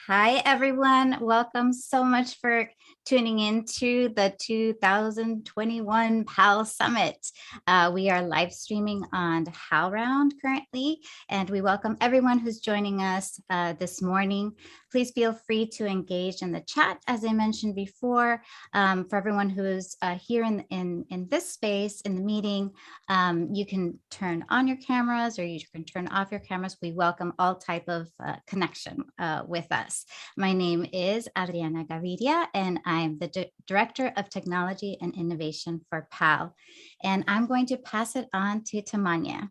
Hi, everyone. Welcome so much for tuning in to the 2021 PAAL Summit. We are live streaming on HowlRound currently, and we welcome everyone who's joining us this morning. Please feel free to engage in the chat, as I mentioned before. For everyone who's here in this space, in the meeting, you can turn on your cameras or you can turn off your cameras. We welcome all type of connection with us. My name is Adriana Gaviria, and I'm the Director of Technology and Innovation for PAAL. And I'm going to pass it on to Tamanya.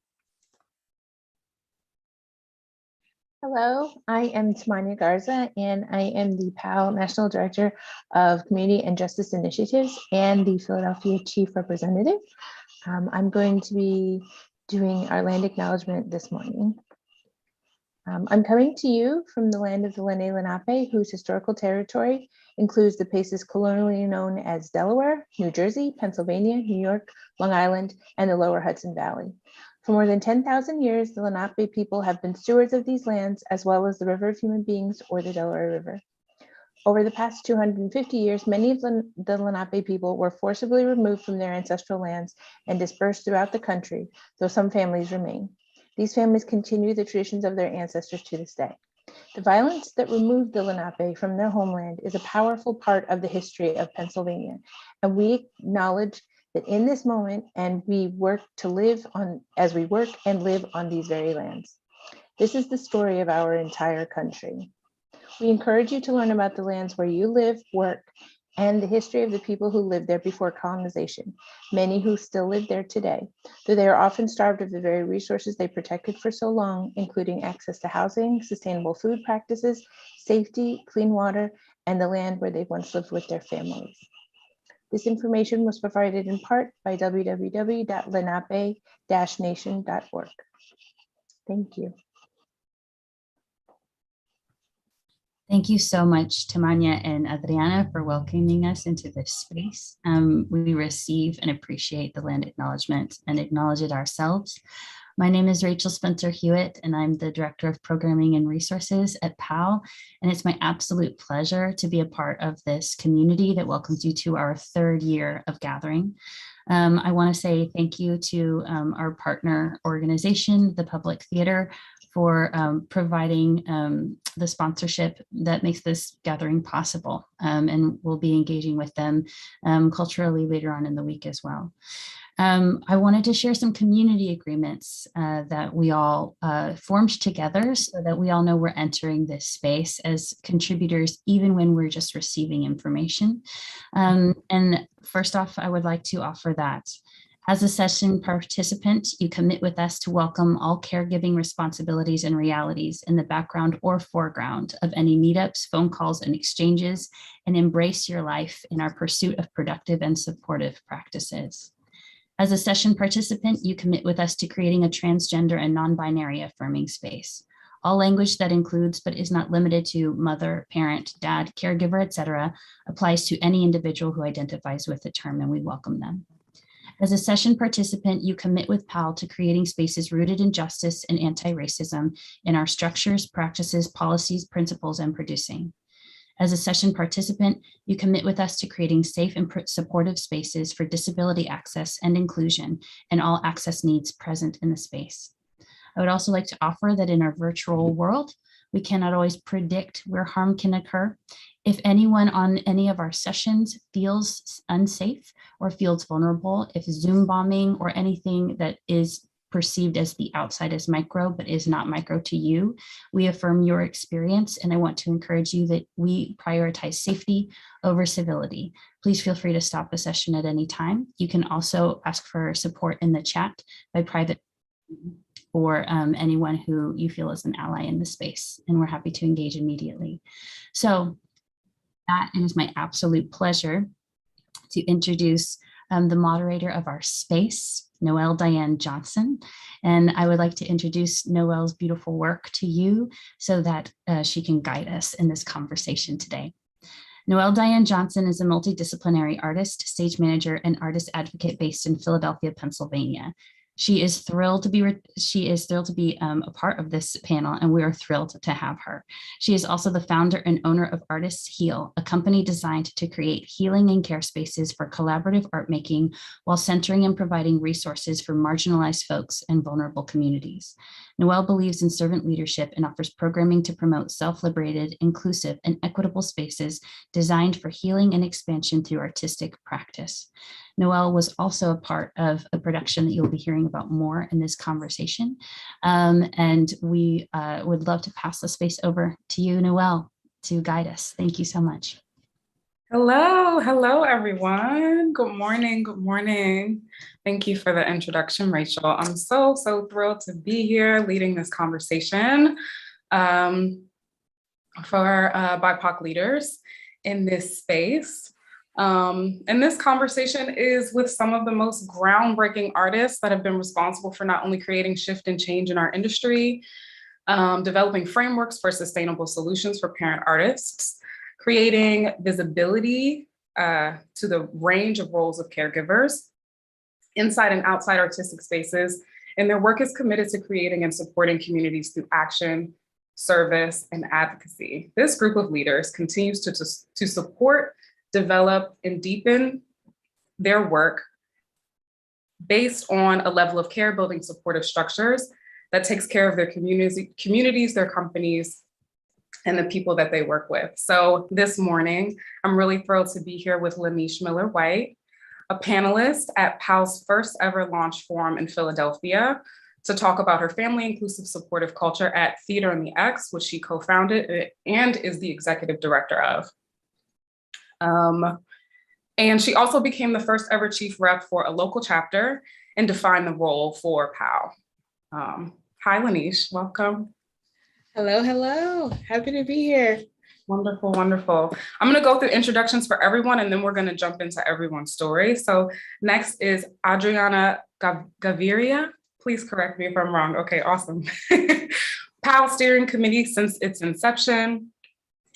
Hello, I am Tamanya Garza, and I am the PAAL National Director of Community and Justice Initiatives and the Philadelphia Chief Representative. I'm going to be doing our land acknowledgement this morning. I'm coming to you from the land of the Lenni Lenape, whose historical territory includes the places colonially known as Delaware, New Jersey, Pennsylvania, New York, Long Island, and the lower Hudson Valley. For more than 10,000 years, the Lenape people have been stewards of these lands, as well as the river of human beings, or the Delaware River. Over the past 250 years, many of the Lenape people were forcibly removed from their ancestral lands and dispersed throughout the country, though some families remain. These families continue the traditions of their ancestors to this day. The violence that removed the Lenape from their homeland is a powerful part of the history of Pennsylvania, and we acknowledge that in this moment, and we work to live on as we work and live on these very lands. This is the story of our entire country. We encourage you to learn about the lands where you live, work, and the history of the people who lived there before colonization, many who still live there today, though they are often starved of the very resources they protected for so long, including access to housing, sustainable food practices, safety, clean water, and the land where they once lived with their families. This information was provided in part by www.lenape-nation.org. Thank you. Thank you so much, Tamanya and Adriana, for welcoming us into this space. We receive and appreciate the land acknowledgement and acknowledge it ourselves. My name is Rachel Spencer Hewitt, and I'm the Director of Programming and Resources at PAAL. And it's my absolute pleasure to be a part of this community that welcomes you to our third year of gathering. I want to say thank you to our partner organization, the Public Theater, for providing the sponsorship that makes this gathering possible. And we'll be engaging with them culturally later on in the week as well. I wanted to share some community agreements that we all formed together so that we all know we're entering this space as contributors, even when we're just receiving information. And first off, I would like to offer that as a session participant, you commit with us to welcome all caregiving responsibilities and realities in the background or foreground of any meetups, phone calls, and exchanges, and embrace your life in our pursuit of productive and supportive practices. As a session participant, you commit with us to creating a transgender and non-binary affirming space. All language that includes but is not limited to mother, parent, dad, caregiver, etc., applies to any individual who identifies with the term, and we welcome them. As a session participant, you commit with PAAL to creating spaces rooted in justice and anti-racism in our structures, practices, policies, principles, and producing. As a session participant, you commit with us to creating safe and supportive spaces for disability access and inclusion and all access needs present in the space. I would also like to offer that in our virtual world, we cannot always predict where harm can occur. If anyone on any of our sessions feels unsafe or feels vulnerable, if Zoom bombing or anything that is perceived as the outside as micro, but is not micro to you, we affirm your experience. And I want to encourage you that we prioritize safety over civility. Please feel free to stop the session at any time. You can also ask for support in the chat by private or anyone who you feel is an ally in the space, and we're happy to engage immediately. So that is my absolute pleasure to introduce the moderator of our space, Noelle Diane Johnson. And I would like to introduce Noelle's beautiful work to you so that she can guide us in this conversation today. Noelle Diane Johnson is a multidisciplinary artist, stage manager, and artist advocate based in Philadelphia, Pennsylvania. She is thrilled to be a part of this panel, and we are thrilled to have her. She is also the founder and owner of Artists Heal, a company designed to create healing and care spaces for collaborative art making while centering and providing resources for marginalized folks and vulnerable communities. Noelle believes in servant leadership and offers programming to promote self-liberated, inclusive, and equitable spaces designed for healing and expansion through artistic practice. Noelle was also a part of a production that you'll be hearing about more in this conversation. And we would love to pass the space over to you, Noelle, to guide us. Thank you so much. Hello, everyone. Good morning, good morning. Thank you for the introduction, Rachel. I'm so thrilled to be here leading this conversation for BIPOC leaders in this space. And this conversation is with some of the most groundbreaking artists that have been responsible for not only creating shift and change in our industry, developing frameworks for sustainable solutions for parent artists, creating visibility to the range of roles of caregivers inside and outside artistic spaces. And their work is committed to creating and supporting communities through action, service, and advocacy. This group of leaders continues to support, develop, and deepen their work based on a level of care, building supportive structures that takes care of their communities, their companies, and the people that they work with. So this morning, I'm really thrilled to be here with Lamish Miller-White, a panelist at PAAL's first ever launch forum in Philadelphia, to talk about her family inclusive supportive culture at Theater in the X, which she co-founded and is the executive director of. And she also became the first ever chief rep for a local chapter and defined the role for PAAL. Hi, Lamish, welcome. Hello, happy to be here. Wonderful. I'm gonna go through introductions for everyone and then we're gonna jump into everyone's story. So next is Adriana Gaviria. Please correct me if I'm wrong. Okay, awesome. PAAL steering committee since its inception,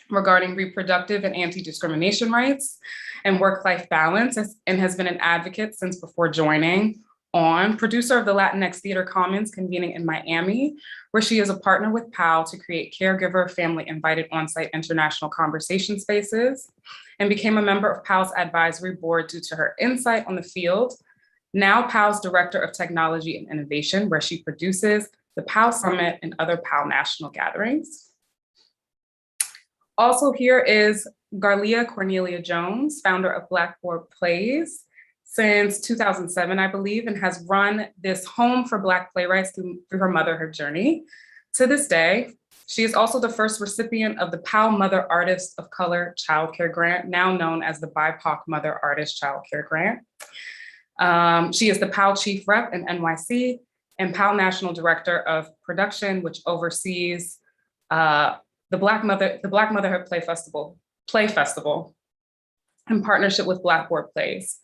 regarding reproductive and anti-discrimination rights and work-life balance, and has been an advocate since before joining on, producer of the Latinx Theater Commons convening in Miami, where she is a partner with PAAL to create caregiver family invited on-site international conversation spaces, and became a member of PAAL's advisory board due to her insight on the field. Now PAAL's Director of Technology and Innovation, where she produces the PAAL Summit and other PAAL national gatherings. Also here is Garlia Cornelia Jones, founder of Blackboard Plays since 2007, I believe, and has run this home for Black playwrights through her motherhood journey. To this day, she is also the first recipient of the PAAL Mother Artist of Color Childcare Grant, now known as the BIPOC Mother Artist Childcare Grant. She is the PAAL Chief Rep in NYC and PAAL National Director of Production, which oversees the Black Motherhood Play Festival in partnership with Blackboard Plays.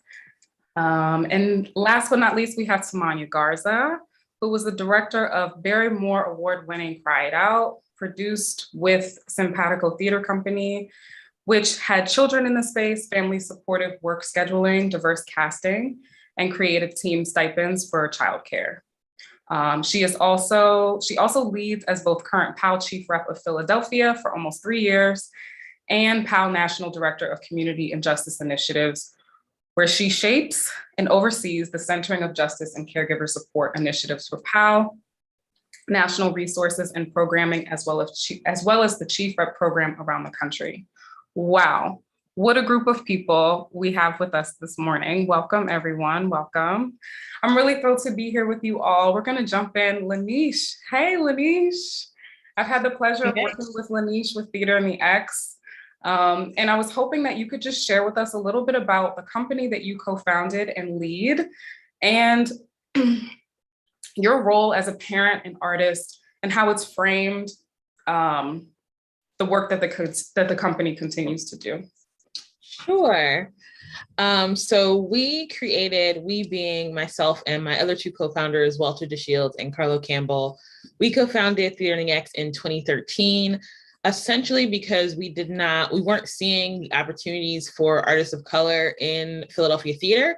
And last but not least, we have Tamanya Garza, who was the director of Barry Moore award-winning Cry It Out, produced with Simpatico Theater Company, which had children in the space, family supportive work scheduling, diverse casting, and creative team stipends for childcare. She also leads as both current PAAL Chief Rep of Philadelphia for almost 3 years and PAAL National Director of Community and Justice Initiatives, where she shapes and oversees the centering of justice and caregiver support initiatives for PAAL, national resources and programming, as well as the Chief Rep program around the country. Wow. What a group of people we have with us this morning. Welcome, everyone. Welcome. I'm really thrilled to be here with you all. We're going to jump in. Lamish. Hey, Lamish. I've had the pleasure of working with Lamish with Theater in the X. And I was hoping that you could just share with us a little bit about the company that you co-founded and lead, and your role as a parent and artist, and how it's framed the work that the company continues to do. Sure. So we being myself and my other two co-founders, Walter DeShields and Carlo Campbell, we co-founded Theater in the X in 2013, essentially because we weren't seeing the opportunities for artists of color in Philadelphia theater.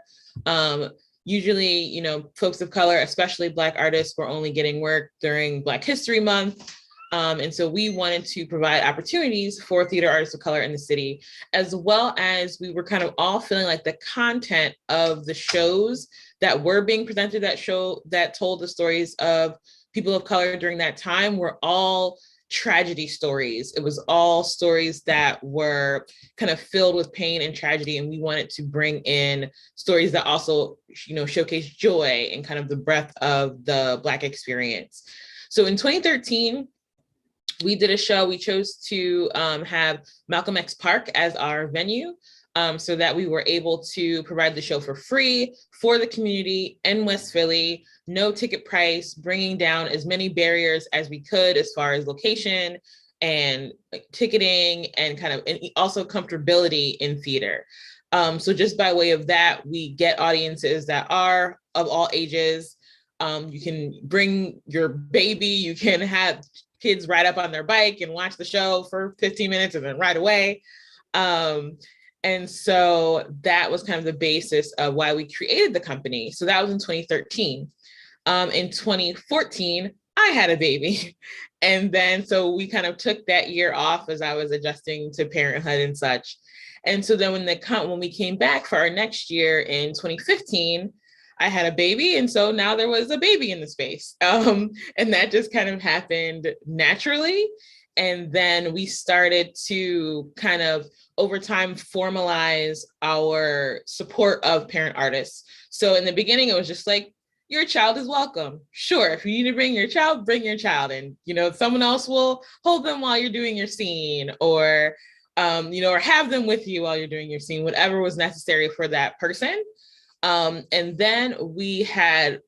usually, you know, folks of color, especially Black artists, were only getting work during Black History Month. And so we wanted to provide opportunities for theater artists of color in the city, as well as we were kind of all feeling like the content of the shows that were being presented, that told the stories of people of color during that time, were all tragedy stories. It was all stories that were kind of filled with pain and tragedy. And we wanted to bring in stories that also, you know, showcase joy and kind of the breadth of the Black experience. So in 2013, we did a show. We chose to have Malcolm X Park as our venue, so that we were able to provide the show for free for the community in West Philly, no ticket price, bringing down as many barriers as we could as far as location and ticketing and also comfortability in theater. So just by way of that, we get audiences that are of all ages. You can bring your baby, you can have kids ride up on their bike and watch the show for 15 minutes and then ride away. And so that was kind of the basis of why we created the company. So that was in 2013. In 2014, I had a baby. And then, so we kind of took that year off as I was adjusting to parenthood and such. And so then when we came back for our next year in 2015, I had a baby. And so now there was a baby in the space. And that just kind of happened naturally. And then we started to kind of over time formalize our support of parent artists. So in the beginning, it was just like, your child is welcome. Sure, if you need to bring your child, bring your child. And, you know, someone else will hold them while you're doing your scene, or, you know, or have them with you while you're doing your scene, whatever was necessary for that person. And then we had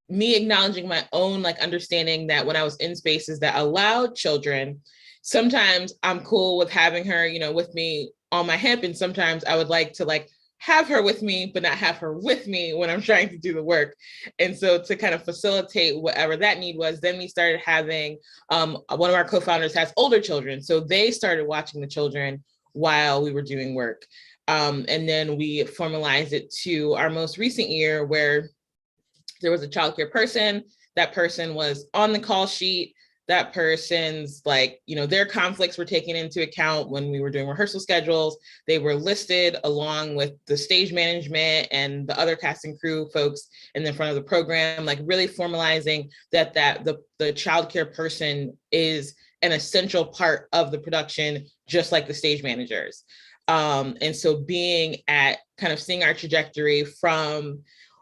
me acknowledging my own understanding that when I was in spaces that allowed children, sometimes I'm cool with having her, you know, with me on my hip. And sometimes I would like to have her with me, but not have her with me when I'm trying to do the work. And so to kind of facilitate whatever that need was, then we started having, one of our co-founders has older children. So they started watching the children while we were doing work. And then we formalized it to our most recent year where there was a childcare person. That person was on the call sheet. That person's their conflicts were taken into account when we were doing rehearsal schedules. They were listed along with the stage management and the other cast and crew folks in the front of the program, really formalizing that the childcare person is an essential part of the production, just like the stage managers. And so being at kind of seeing our trajectory from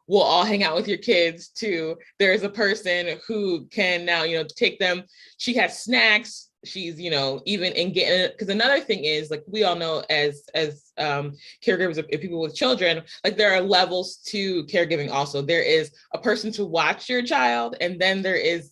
we'll all hang out with your kids to there's a person who can now, you know, take them. She has snacks. She's, you know, even in getting, because another thing is we all know as caregivers of people with children, there are levels to caregiving also. There is a person to watch your child. And then there is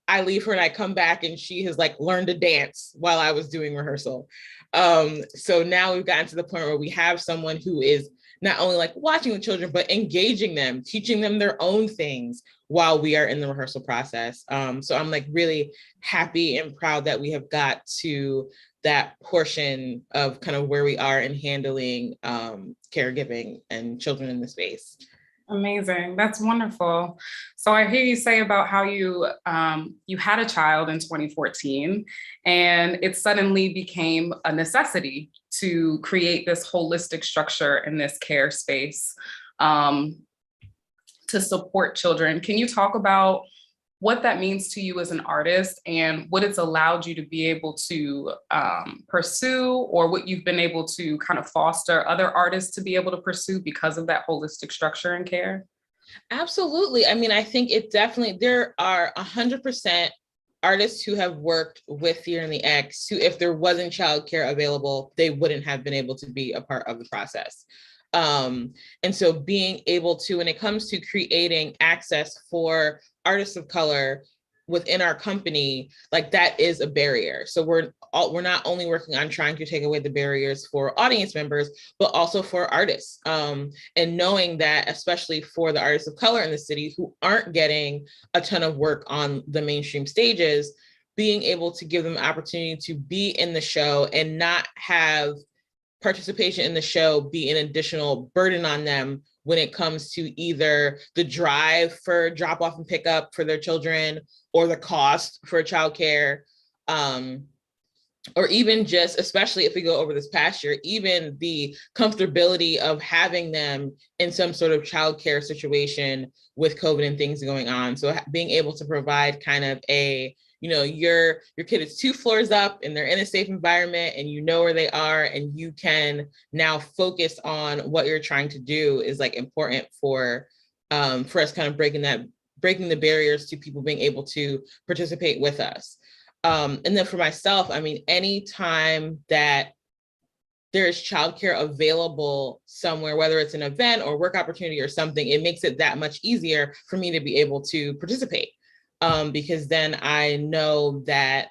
I leave her and I come back and she has learned to dance while I was doing rehearsal. So now we've gotten to the point where we have someone who is not only watching the children, but engaging them, teaching them their own things while we are in the rehearsal process. So I'm really happy and proud that we have got to that portion of kind of where we are in handling caregiving and children in the space. Amazing. That's wonderful. So I hear you say about how you had a child in 2014 and it suddenly became a necessity to create this holistic structure in this care space to support children. Can you talk about what that means to you as an artist and what it's allowed you to be able to pursue, or what you've been able to kind of foster other artists to be able to pursue because of that holistic structure and care? Absolutely. I mean, I think there are 100% artists who have worked with Theater in the X who, if there wasn't childcare available, they wouldn't have been able to be a part of the process. And so being able to, when it comes to creating access for artists of color within our company, that is a barrier. So we're not only working on trying to take away the barriers for audience members, but also for artists. And knowing that, especially for the artists of color in the city who aren't getting a ton of work on the mainstream stages, being able to give them the opportunity to be in the show and not have participation in the show be an additional burden on them when it comes to either the drive for drop off and pick up for their children or the cost for childcare. Or even just, especially if we go over this past year, even the comfortability of having them in some sort of childcare situation with COVID and things going on. So being able to provide kind of a, you know, your kid is 2 floors up and they're in a safe environment and you know where they are and you can now focus on what you're trying to do is like important for us kind of breaking the barriers to people being able to participate with us. And then for myself, I mean, anytime that there's childcare available somewhere, whether it's an event or work opportunity or something, it makes it that much easier for me to be able to participate. Because then I know that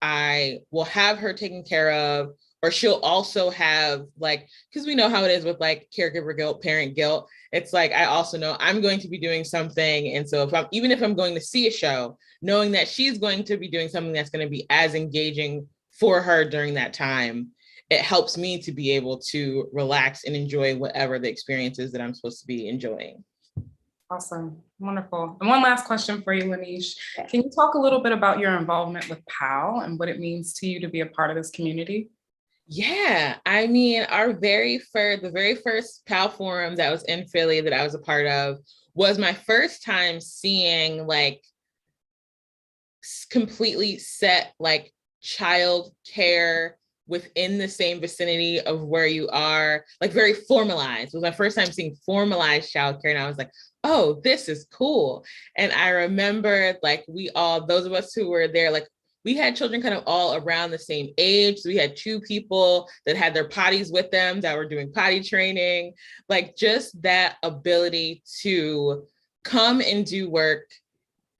I will have her taken care of, or she'll also have like, because we know how it is with like caregiver guilt, parent guilt. It's like, I also know I'm going to be doing something. And so even if I'm going to see a show, knowing that she's going to be doing something that's going to be as engaging for her during that time, it helps me to be able to relax and enjoy whatever the experience is that I'm supposed to be enjoying. Awesome. Wonderful. And one last question for you, Lamish. Can you talk a little bit about your involvement with PAAL and what it means to you to be a part of this community? Yeah, I mean, the very first PAAL forum that was in Philly that I was a part of was my first time seeing like completely set like child care within the same vicinity of where you are, like very formalized. It was my first time seeing formalized childcare, and I was like, oh, this is cool. And I remember like those of us who were there, like we had children kind of all around the same age. So we had 2 people that had their potties with them that were doing potty training, like just that ability to come and do work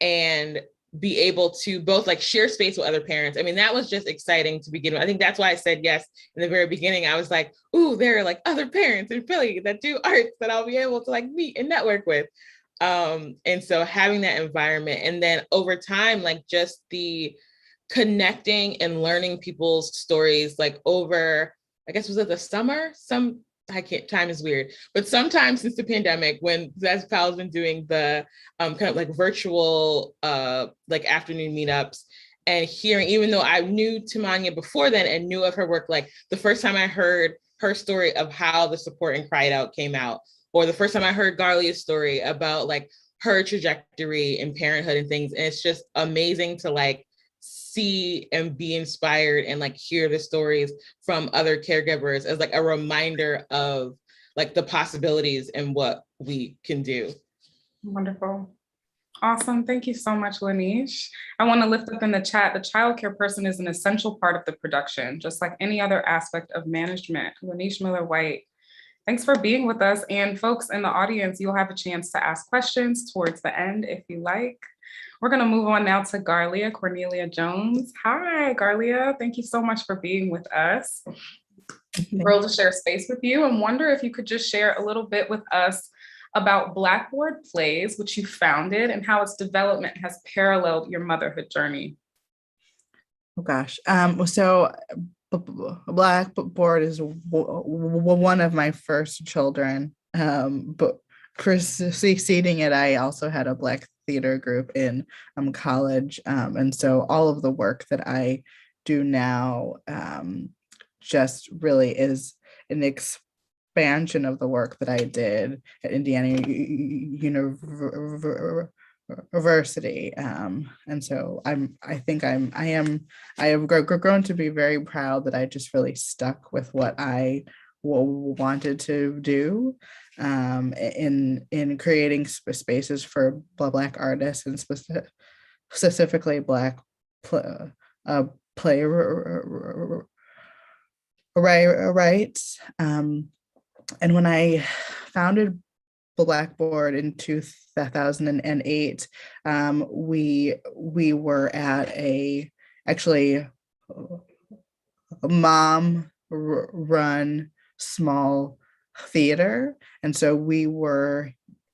and be able to both like share space with other parents. I mean, that was just exciting to begin with. I think that's why I said yes in the very beginning. I was like, ooh, there are like other parents in Philly that do arts that I'll be able to like meet and network with. And so having that environment, and then over time, like just the connecting and learning people's stories, like over, I guess, was it the summer? Time is weird, but sometime since the pandemic, when as PAAL's been doing the kind of like virtual like afternoon meetups, and hearing, even though I knew Tamanya before then and knew of her work, like the first time I heard her story of how the Support and Cry It Out came out, or the first time I heard Garlia's story about like her trajectory in parenthood and things, and it's just amazing to like see and be inspired and like hear the stories from other caregivers as like a reminder of like the possibilities and what we can do. Wonderful. Awesome. Thank you so much, Lamish. I want to lift up in the chat, the childcare person is an essential part of the production, just like any other aspect of management. Lamish Miller-White, thanks for being with us. And folks in the audience, you'll have a chance to ask questions towards the end if you like. We're going to move on now to Garlia, Cornelia Jones. Hi, Garlia. Thank you so much for being with us. Thrilled to share space with you, and wonder if you could just share a little bit with us about Blackboard Plays, which you founded, and how its development has paralleled your motherhood journey. Oh gosh. So Blackboard is one of my first children, but preceding it, I also had a Black theater group in college, and so all of the work that I do now just really is an expansion of the work that I did at Indiana University, and so I have grown to be very proud that I just really stuck with what I wanted to do in creating spaces for Black artists, and specifically Black playwrights. And when I founded Blackboard in 2008, we were at a mom run small theater, and so we were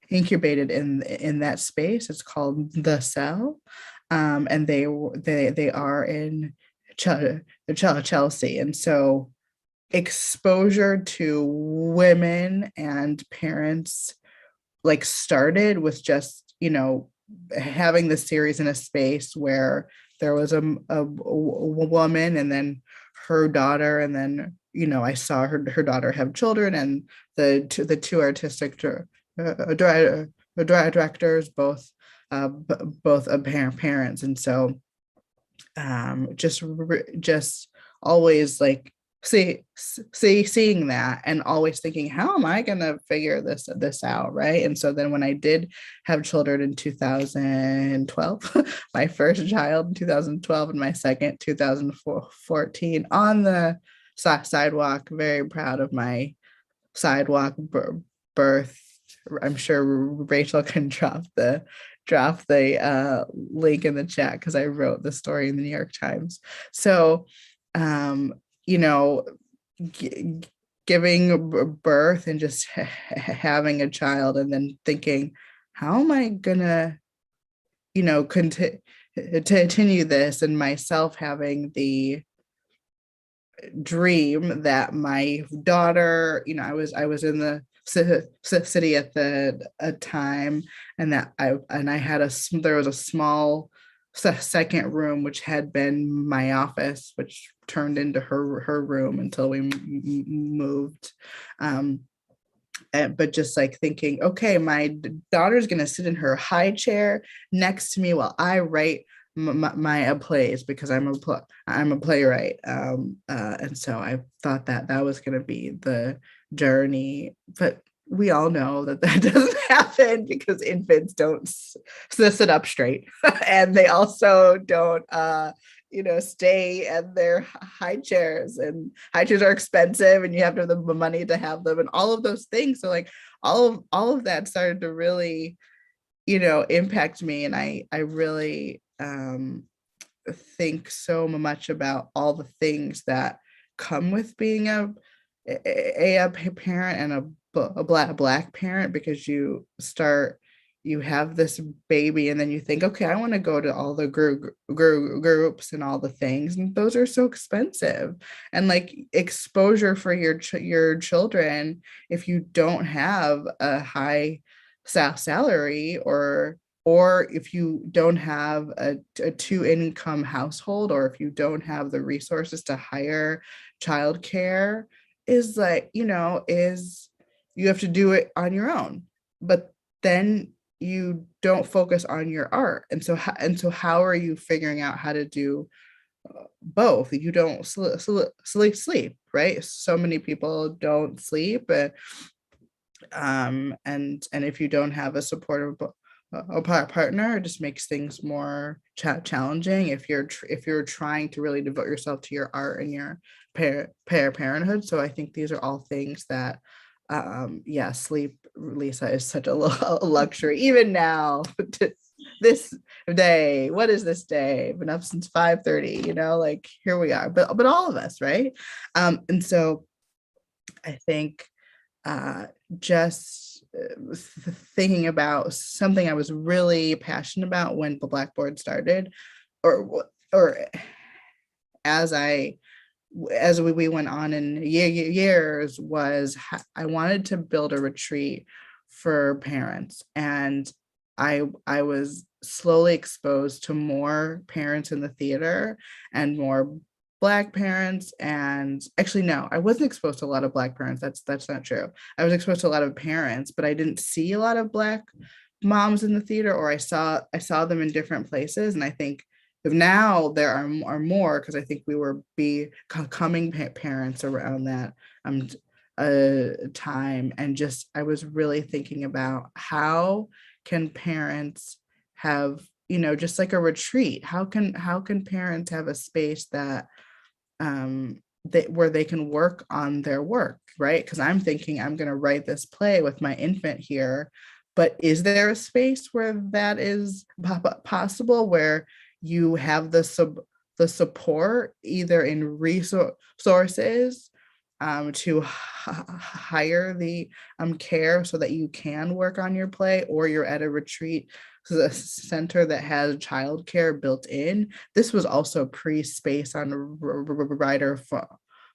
incubated in that space. It's called The Cell, and they are in Chelsea, and so exposure to women and parents like started with just, having the series in a space where there was a woman and then her daughter, and then I saw her daughter have children, and the two artistic directors both parents, and so just always like seeing that and always thinking, how am I gonna figure this out, right? And so then when I did have children in 2012, my first child in 2012 and my second 2014 on the sidewalk, very proud of my sidewalk birth. I'm sure Rachel can drop the link in the chat because I wrote the story in the New York Times. So giving birth and just having a child, and then thinking, how am I gonna continue this, and myself having the dream that my daughter, I was in the city at the time, and that I had there was a small second room which had been my office, which turned into her room until we moved. But just like thinking, okay, my daughter's gonna sit in her high chair next to me while I write my plays, because I'm a playwright, and so I thought that was going to be the journey, but we all know that doesn't happen because infants don't sit up straight and they also don't stay at their high chairs, and high chairs are expensive and you have to have the money to have them and all of those things. So like all of that started to really impact me, and I really think so much about all the things that come with being a parent and a black parent, because you have this baby and then you think, okay, I want to go to all the groups and all the things, and those are so expensive, and like exposure for your children, if you don't have a high salary, or if you don't have a two-income household, or if you don't have the resources to hire childcare, is like, is you have to do it on your own. But then you don't focus on your art. And so how are you figuring out how to do both? You don't sleep, right? So many people don't sleep. And if you don't have a supportive partner, it just makes things more challenging if you're trying to really devote yourself to your art and your parenthood. So I think these are all things that sleep, Lisa, is such a luxury even now. This day, what is this day? Been up since 5:30, like here we are, but all of us, right? And so I think just thinking about something I was really passionate about when the Blackboard started, or as we went on in years, was I wanted to build a retreat for parents, and I was slowly exposed to more parents in the theater and more Black parents. And actually, no, I wasn't exposed to a lot of Black parents. That's not true. I was exposed to a lot of parents, but I didn't see a lot of Black moms in the theater, or I saw them in different places. And I think now there are more, because I think we were becoming parents around that time. And just, I was really thinking about how can parents have, just like a retreat, how can parents have a space that where they can work on their work, right? Because I'm thinking I'm going to write this play with my infant here, but is there a space where that is possible, where you have the support either in resources to hire the care so that you can work on your play, or you're at a retreat center that has childcare built in? This was also pre-Space on Writer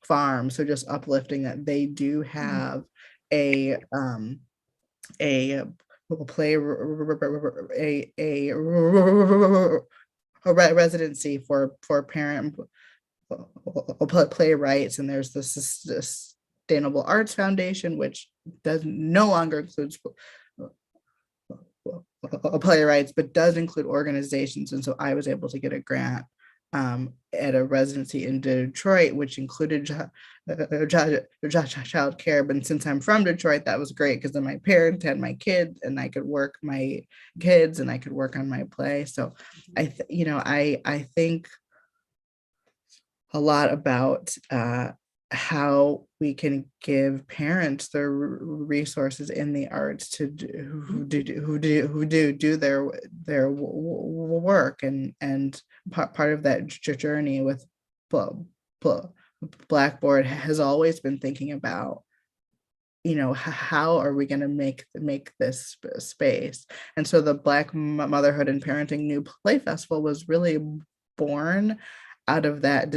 farm. So just uplifting that they do have a play a residency for parent playwrights, and there's the Sustainable Arts Foundation, which does no longer includes playwrights, but does include organizations. And so I was able to get a grant at a residency in Detroit, which included child care. But since I'm from Detroit, that was great because then my parents had my kids, and I could work my kids, and I could work on my play. So I think a lot about how we can give parents the resources in the arts to who do their work, and part of that journey with Blackboard has always been thinking about, how are we going to make this space. And so the Black Motherhood and Parenting New Play Festival was really born out of that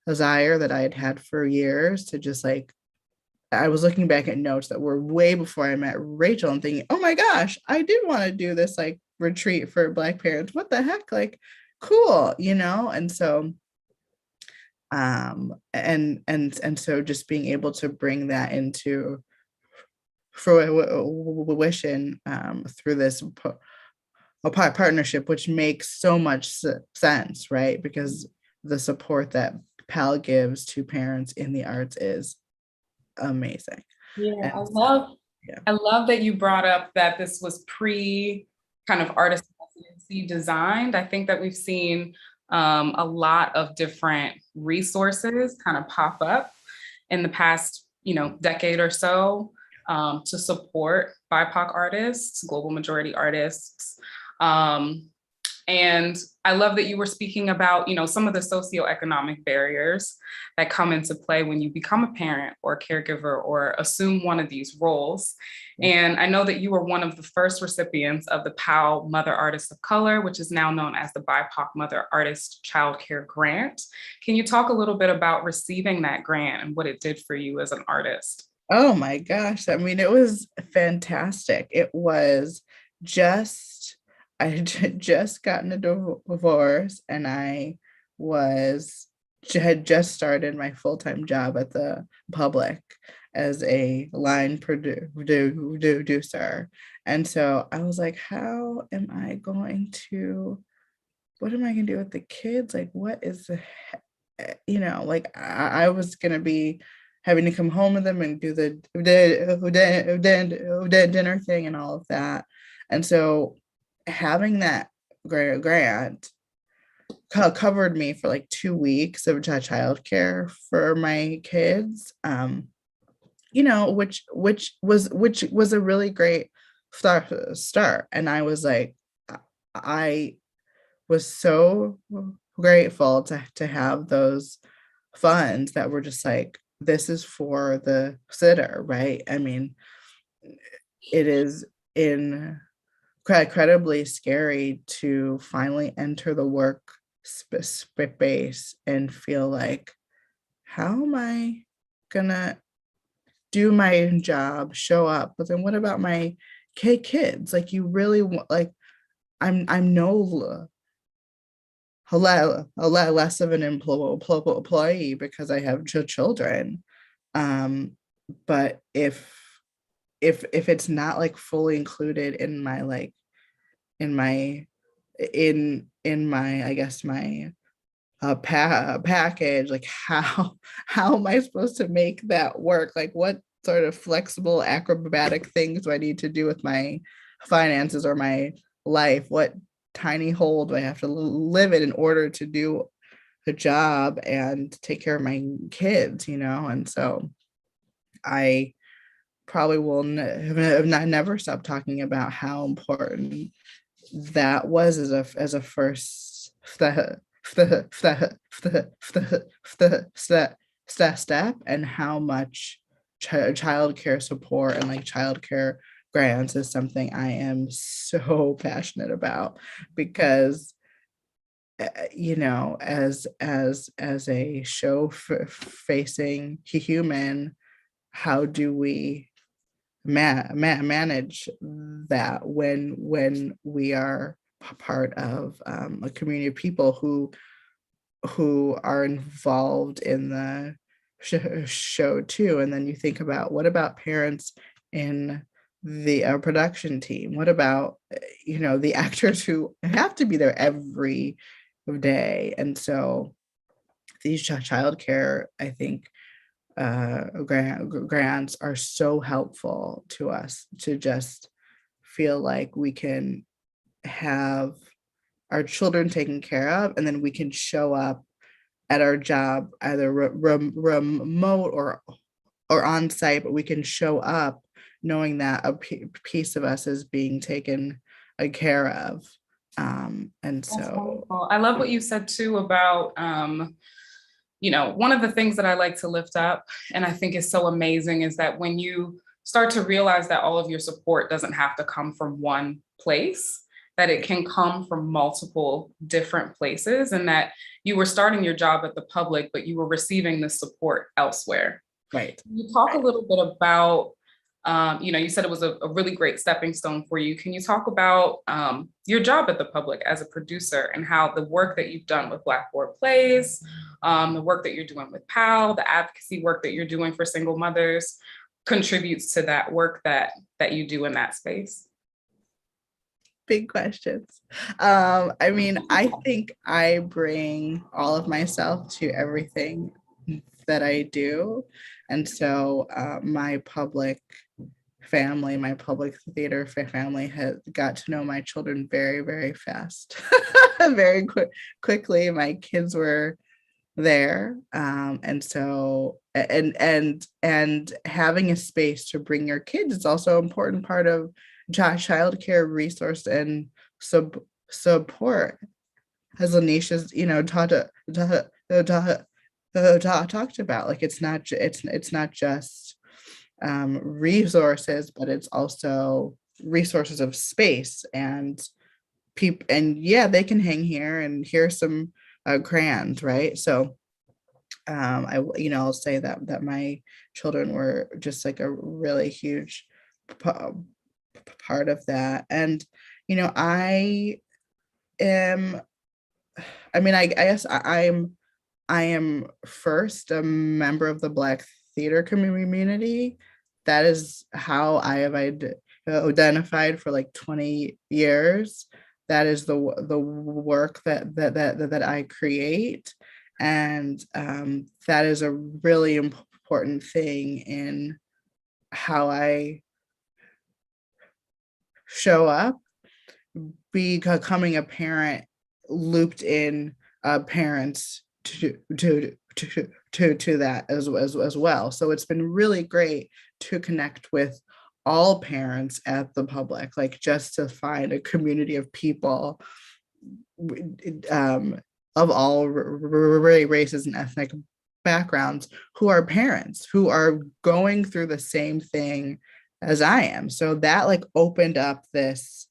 desire that I had for years to just I was looking back at notes that were way before I met Rachel and thinking, oh my gosh, I did want to do this retreat for Black parents. What the heck? Cool, and so and so just being able to bring that into fruition through this partnership, which makes so much sense, right? Because the support that PAAL gives to parents in the arts is amazing. Yeah, And I love that you brought up that this was pre kind of artist residency designed. I think that we've seen a lot of different resources kind of pop up in the past, decade or so to support BIPOC artists, global majority artists. And I love that you were speaking about, some of the socioeconomic barriers that come into play when you become a parent or a caregiver or assume one of these roles. And I know that you were one of the first recipients of the PAAL Mother Artist of Color, which is now known as the BIPOC Mother Artist Child Care Grant. Can you talk a little bit about receiving that grant and what it did for you as an artist? Oh my gosh. I mean, it was fantastic. It was I had just gotten a divorce, and I had just started my full-time job at the Public as a line producer. And so I was like, what am I going to do with the kids? What is I was going to be having to come home with them and do the dinner thing and all of that. And so having that grant covered me for 2 weeks of childcare for my kids, which was a really great start. And I was I was so grateful to have those funds that were just this is for the sitter, right? I mean, it is incredibly scary to finally enter the work space and feel how am I gonna do my job, show up, but then what about my kids? You really want I'm no a lot less of an employee because I have children, but if it's not fully included in my in my I guess my package, how am I supposed to make that work? What sort of flexible acrobatic things do I need to do with my finances or my life? What tiny hole do I have to live in order to do a job and take care of my kids, And so I probably will never stop talking about how important that was as a first step, and how much childcare support and childcare grants is something I am so passionate about, because you know, as a show facing human, how do we manage that when we are part of a community of people who are involved in the show too? And then you think about, what about parents in the production team? What about, you know, the actors who have to be there every day? And so these childcare, I think, grants are so helpful to us to just feel like we can have our children taken care of, and then we can show up at our job either remote or on site, but we can show up knowing that a piece of us is being taken care of. And That's so wonderful. I love what you said too about, you know, one of the things that I like to lift up, and I think is so amazing, is that when you start to realize that all of your support doesn't have to come from one place, that it can come from multiple different places, and that you were starting your job at the public, but you were receiving the support elsewhere. right. Can you talk a little bit about, you know, you said it was a really great stepping stone for you. Can you talk about your job at the public as a producer, and how the work that you've done with Blackboard Plays, the work that you're doing with PAAL, the advocacy work that you're doing for single mothers contributes to that work that you do in that space? Big questions. I mean, I think I bring all of myself to everything that I do. And so my public family, my public theater family has got to know my children very, very fast. Very quickly. My kids were there. And so and having a space to bring your kids is also an important part of childcare resource and support, as Lamish has, you know, talked about. Like, it's not just resources, but it's also resources of space and people. And yeah, they can hang here, and here's some crayons, right? So I'll say that my children were just like a really huge part of that. And I guess I am first a member of the Black theater community. That is how I have identified for like 20 years. That is the work that I create, and that is a really important thing in how I show up. Becoming a parent looped in parents to that as well. So it's been really great to connect with all parents at the public, like just to find a community of people of all races and ethnic backgrounds who are parents, who are going through the same thing as I am. So that like opened up this,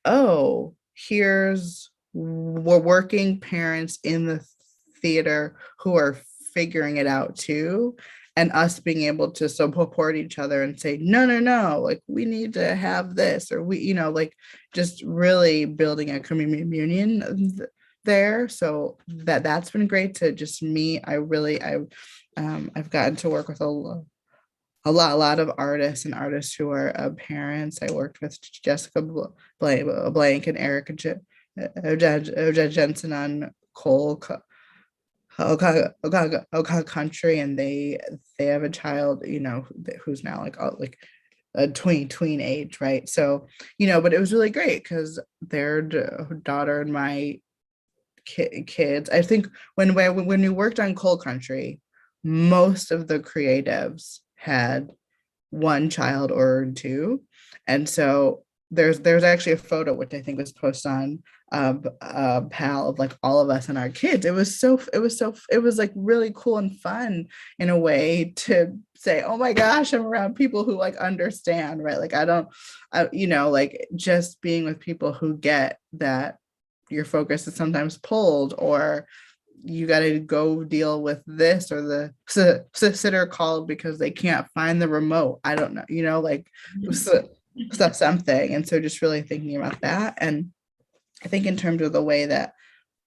oh, here's working parents in the theater who are figuring it out too, and us being able to support each other and say, no, like we need to have this, or we, like just really building a communion there. So that's been great to just me. I've gotten to work with a lot of artists who are parents. I worked with Jessica Blank and Erica Jensen on Cole Country, and they have a child, who's now like a tween age, right? So but it was really great because their daughter and my kids, I think when we worked on Cole Country, most of the creatives had one child or two, and so there's actually a photo which I think was posted on PAAL of like all of us and our kids. It was like really cool and fun in a way to say, oh my gosh, I'm around people who like understand, right? Like like just being with people who get that your focus is sometimes pulled, or you got to go deal with this, or the sitter called because they can't find the remote. I don't know, like something. And so just really thinking about that. And I think in terms of the way that,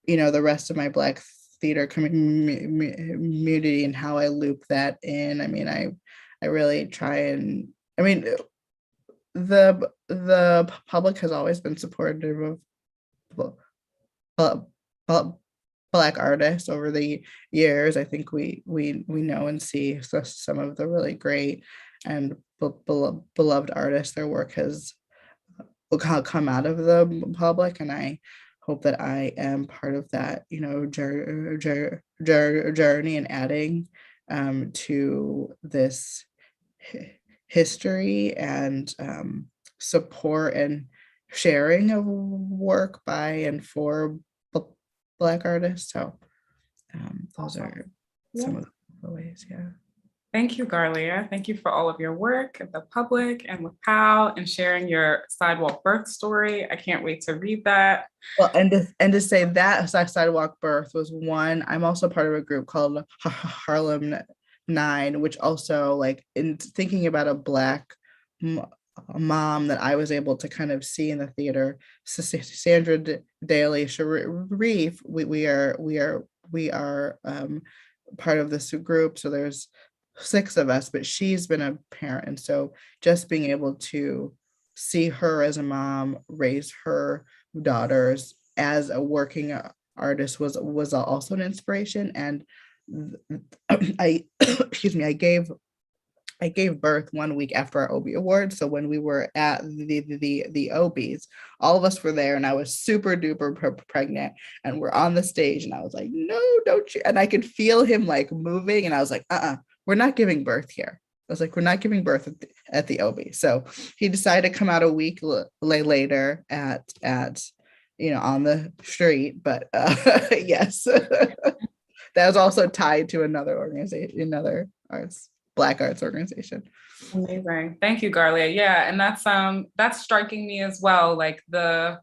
the rest of my Black theater community and how I loop that in, I really try and, the public has always been supportive of Black artists over the years. I think we know and see some of the really great and beloved artists. Their work has come out of the public, and I hope that I am part of that, journey, and adding to this history and support and sharing of work by and for Black artists. So those are some of the ways. Yeah. Thank you, Garlia. Thank you for all of your work at the public and with PAAL, and sharing your sidewalk birth story. I can't wait to read that. Well, and to say that sidewalk birth was one. I'm also part of a group called Harlem 9, which also, like, in thinking about a Black mom that I was able to kind of see in the theater, Sandra Daly Sharif, we are part of this group. So there's 6 of us, but she's been a parent. And so just being able to see her as a mom raise her daughters as a working artist was also an inspiration. And I gave birth 1 week after our OB Awards. So when we were at the OBs, all of us were there, and I was super duper pregnant, and we're on the stage, and I was like, no, don't you? And I could feel him like moving, and I was like, we're not giving birth here. I was like, we're not giving birth at the OB. So he decided to come out a week later at on the street. But yes, that was also tied to another organization, another Black arts organization. Amazing. Thank you, Garlia. Yeah, and that's striking me as well, like the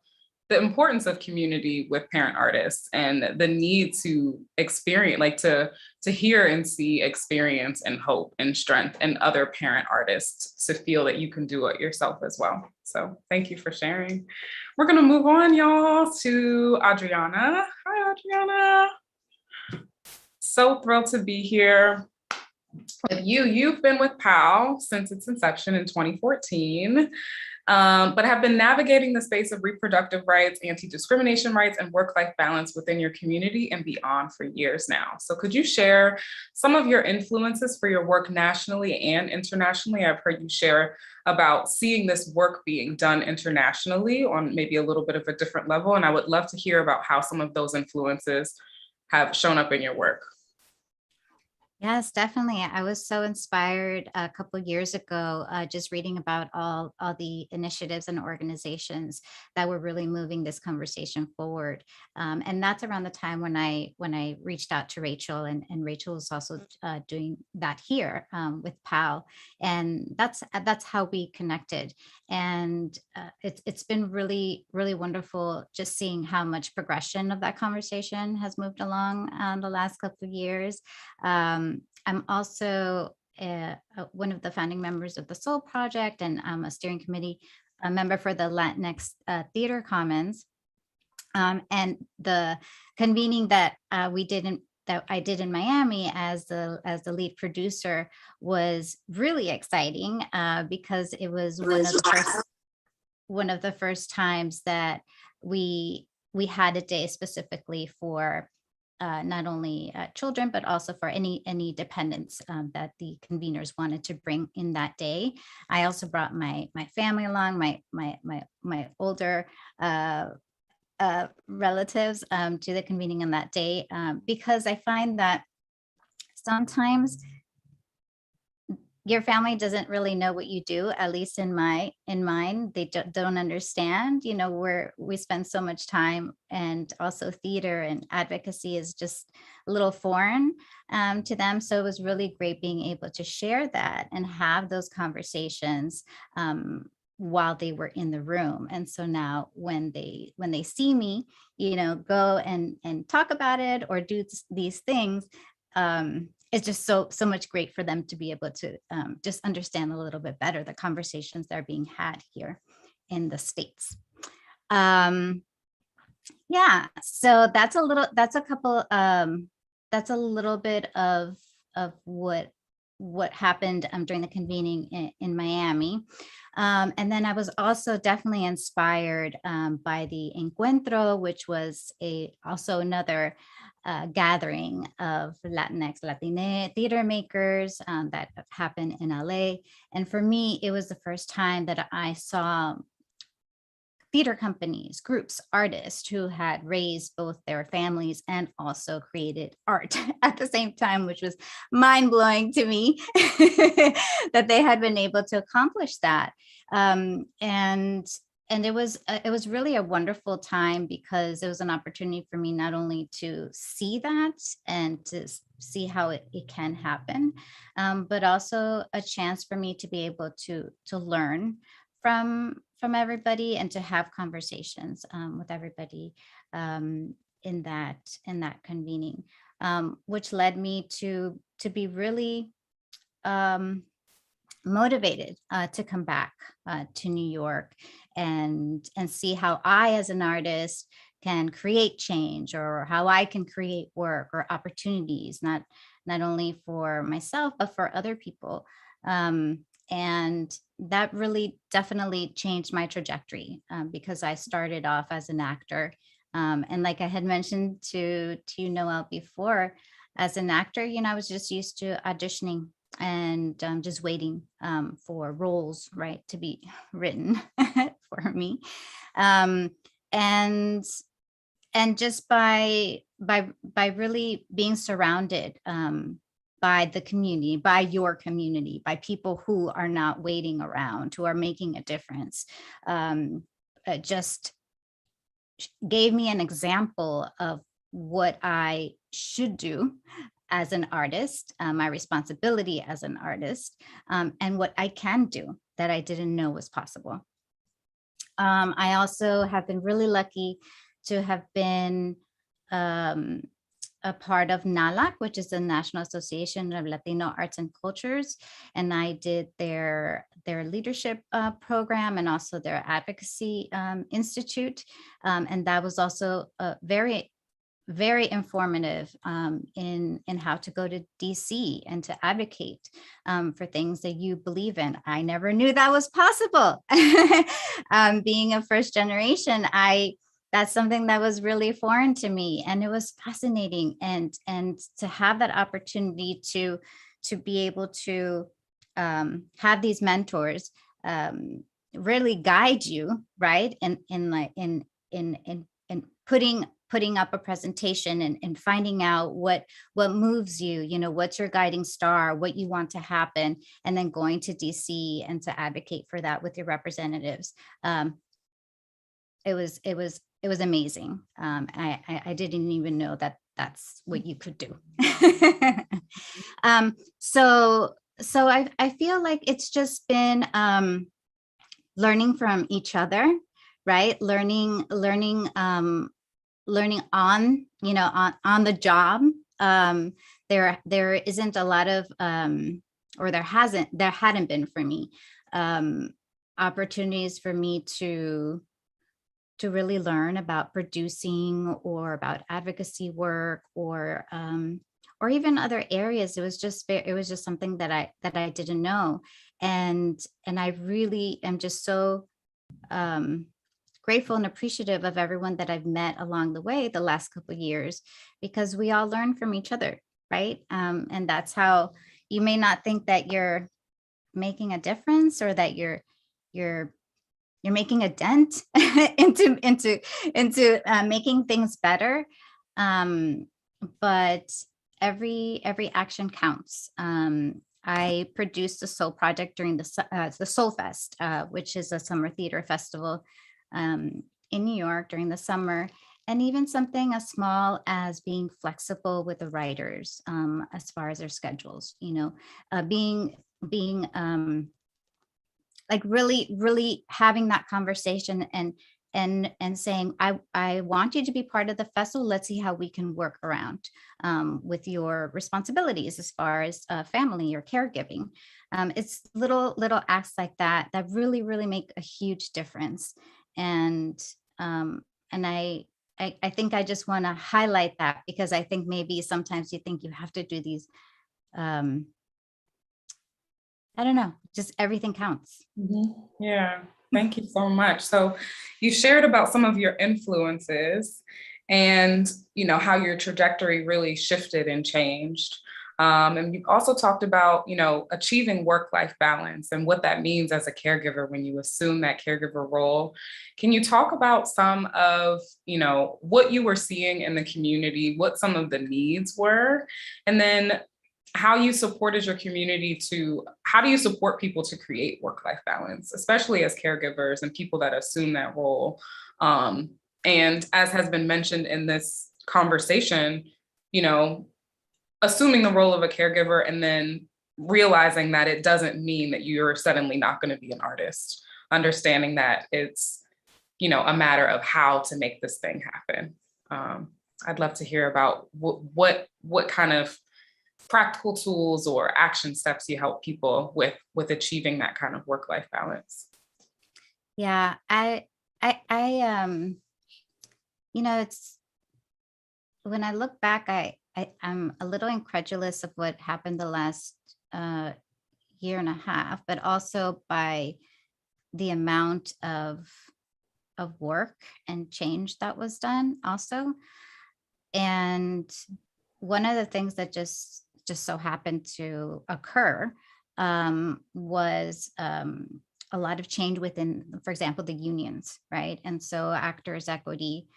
importance of community with parent artists, and the need to experience, like to hear and see experience and hope and strength in other parent artists, to feel that you can do it yourself as well. So thank you for sharing. We're gonna move on, y'all, to Adriana. Hi, Adriana. So thrilled to be here with you. You've been with PAAL since its inception in 2014. But have been navigating the space of reproductive rights, anti-discrimination rights, and work-life balance within your community and beyond for years now. So could you share some of your influences for your work nationally and internationally? I've heard you share about seeing this work being done internationally on maybe a little bit of a different level, and I would love to hear about how some of those influences have shown up in your work. Yes, definitely. I was so inspired a couple of years ago, just reading about all the initiatives and organizations that were really moving this conversation forward. And that's around the time when I reached out to Rachel, and Rachel was also doing that here with PAAL. And that's how we connected. And it's been really, really wonderful just seeing how much progression of that conversation has moved along the last couple of years. I'm also one of the founding members of the Soul Project, and I'm a steering committee member for the Latinx Theater Commons. And the convening that I did in Miami as the lead producer was really exciting because it was one of the first times that we had a day specifically for not only children, but also for any dependents that the conveners wanted to bring in that day. I also brought my family along, my older relatives to the convening on that day, because I find that sometimes your family doesn't really know what you do, at least in mine. They don't understand, where we spend so much time, and also theater and advocacy is just a little foreign to them. So it was really great being able to share that and have those conversations while they were in the room. And so now when they see me, go and talk about it or do these things, it's just so much great for them to be able to just understand a little bit better the conversations that are being had here in the States. Yeah, so that's a little bit of what happened during the convening in Miami. And then I was also definitely inspired by the Encuentro, which was also another gathering of Latinx, Latine theater makers that happened in LA. And for me, it was the first time that I saw theater companies, groups, artists who had raised both their families and also created art at the same time, which was mind-blowing to me that they had been able to accomplish that. And it was really a wonderful time because it was an opportunity for me not only to see that and to see how it can happen, but also a chance for me to be able to learn from everybody and to have conversations with everybody in that convening, which led me to be really motivated to come back to New York and see how I, as an artist, can create change, or how I can create work or opportunities, not only for myself, but for other people. And that really definitely changed my trajectory because I started off as an actor. And like I had mentioned to you, Noel, before, as an actor, I was just used to auditioning and just waiting for roles, right, to be written for me. And just by really being surrounded by the community, by your community, by people who are not waiting around, who are making a difference, just gave me an example of what I should do as an artist, my responsibility as an artist, and what I can do that I didn't know was possible. I also have been really lucky to have been a part of NALAC, which is the National Association of Latino Arts and Cultures. And I did their leadership program and also their advocacy institute. And that was also very, very informative in how to go to DC and to advocate for things that you believe in. I never knew that was possible. Being a first generation, that's something that was really foreign to me, and it was fascinating. And to have that opportunity to be able to have these mentors really guide you, right? In putting up a presentation and finding out what moves you, what's your guiding star, what you want to happen, and then going to DC and to advocate for that with your representatives. It was amazing. I didn't even know that that's what you could do. So I feel like it's just been learning from each other, right? Learning on the job. There isn't a lot of or there hadn't been for me opportunities for me to really learn about producing or about advocacy work or even other areas. It was just something that I didn't know, and I really am just so grateful and appreciative of everyone that I've met along the way the last couple of years, because we all learn from each other, right? And that's how you may not think that you're making a difference or that you're making a dent into making things better. But every action counts. I produced a Soul project during the Soul Fest, which is a summer theater festival in New York during the summer, and even something as small as being flexible with the writers as far as their schedules, being like really having that conversation and saying, I want you to be part of the festival. Let's see how we can work around with your responsibilities as far as family or caregiving. It's little acts like that that really make a huge difference. And I think I just want to highlight that, because I think maybe sometimes you think you have to do these, I don't know, just everything counts. Yeah, thank you so much. So you shared about some of your influences and, you know, how your trajectory really shifted and changed. And you've also talked about, you know, achieving work-life balance and what that means as a caregiver when you assume that caregiver role. Can you talk about some of, you know, what you were seeing in the community, what some of the needs were, and then how you supported your community how do you support people to create work-life balance, especially as caregivers and people that assume that role? And as has been mentioned in this conversation, you know, assuming the role of a caregiver and then realizing that it doesn't mean that you're suddenly not going to be an artist, understanding that it's, you know, a matter of how to make this thing happen. I'd love to hear about what kind of practical tools or action steps you help people with achieving that kind of work-life balance. Yeah, I you know, it's, when I look back, I'm a little incredulous of what happened the last year and a half, but also by the amount of work and change that was done also. And one of the things that just so happened to occur was a lot of change within, for example, the unions, right? And so Actors Equity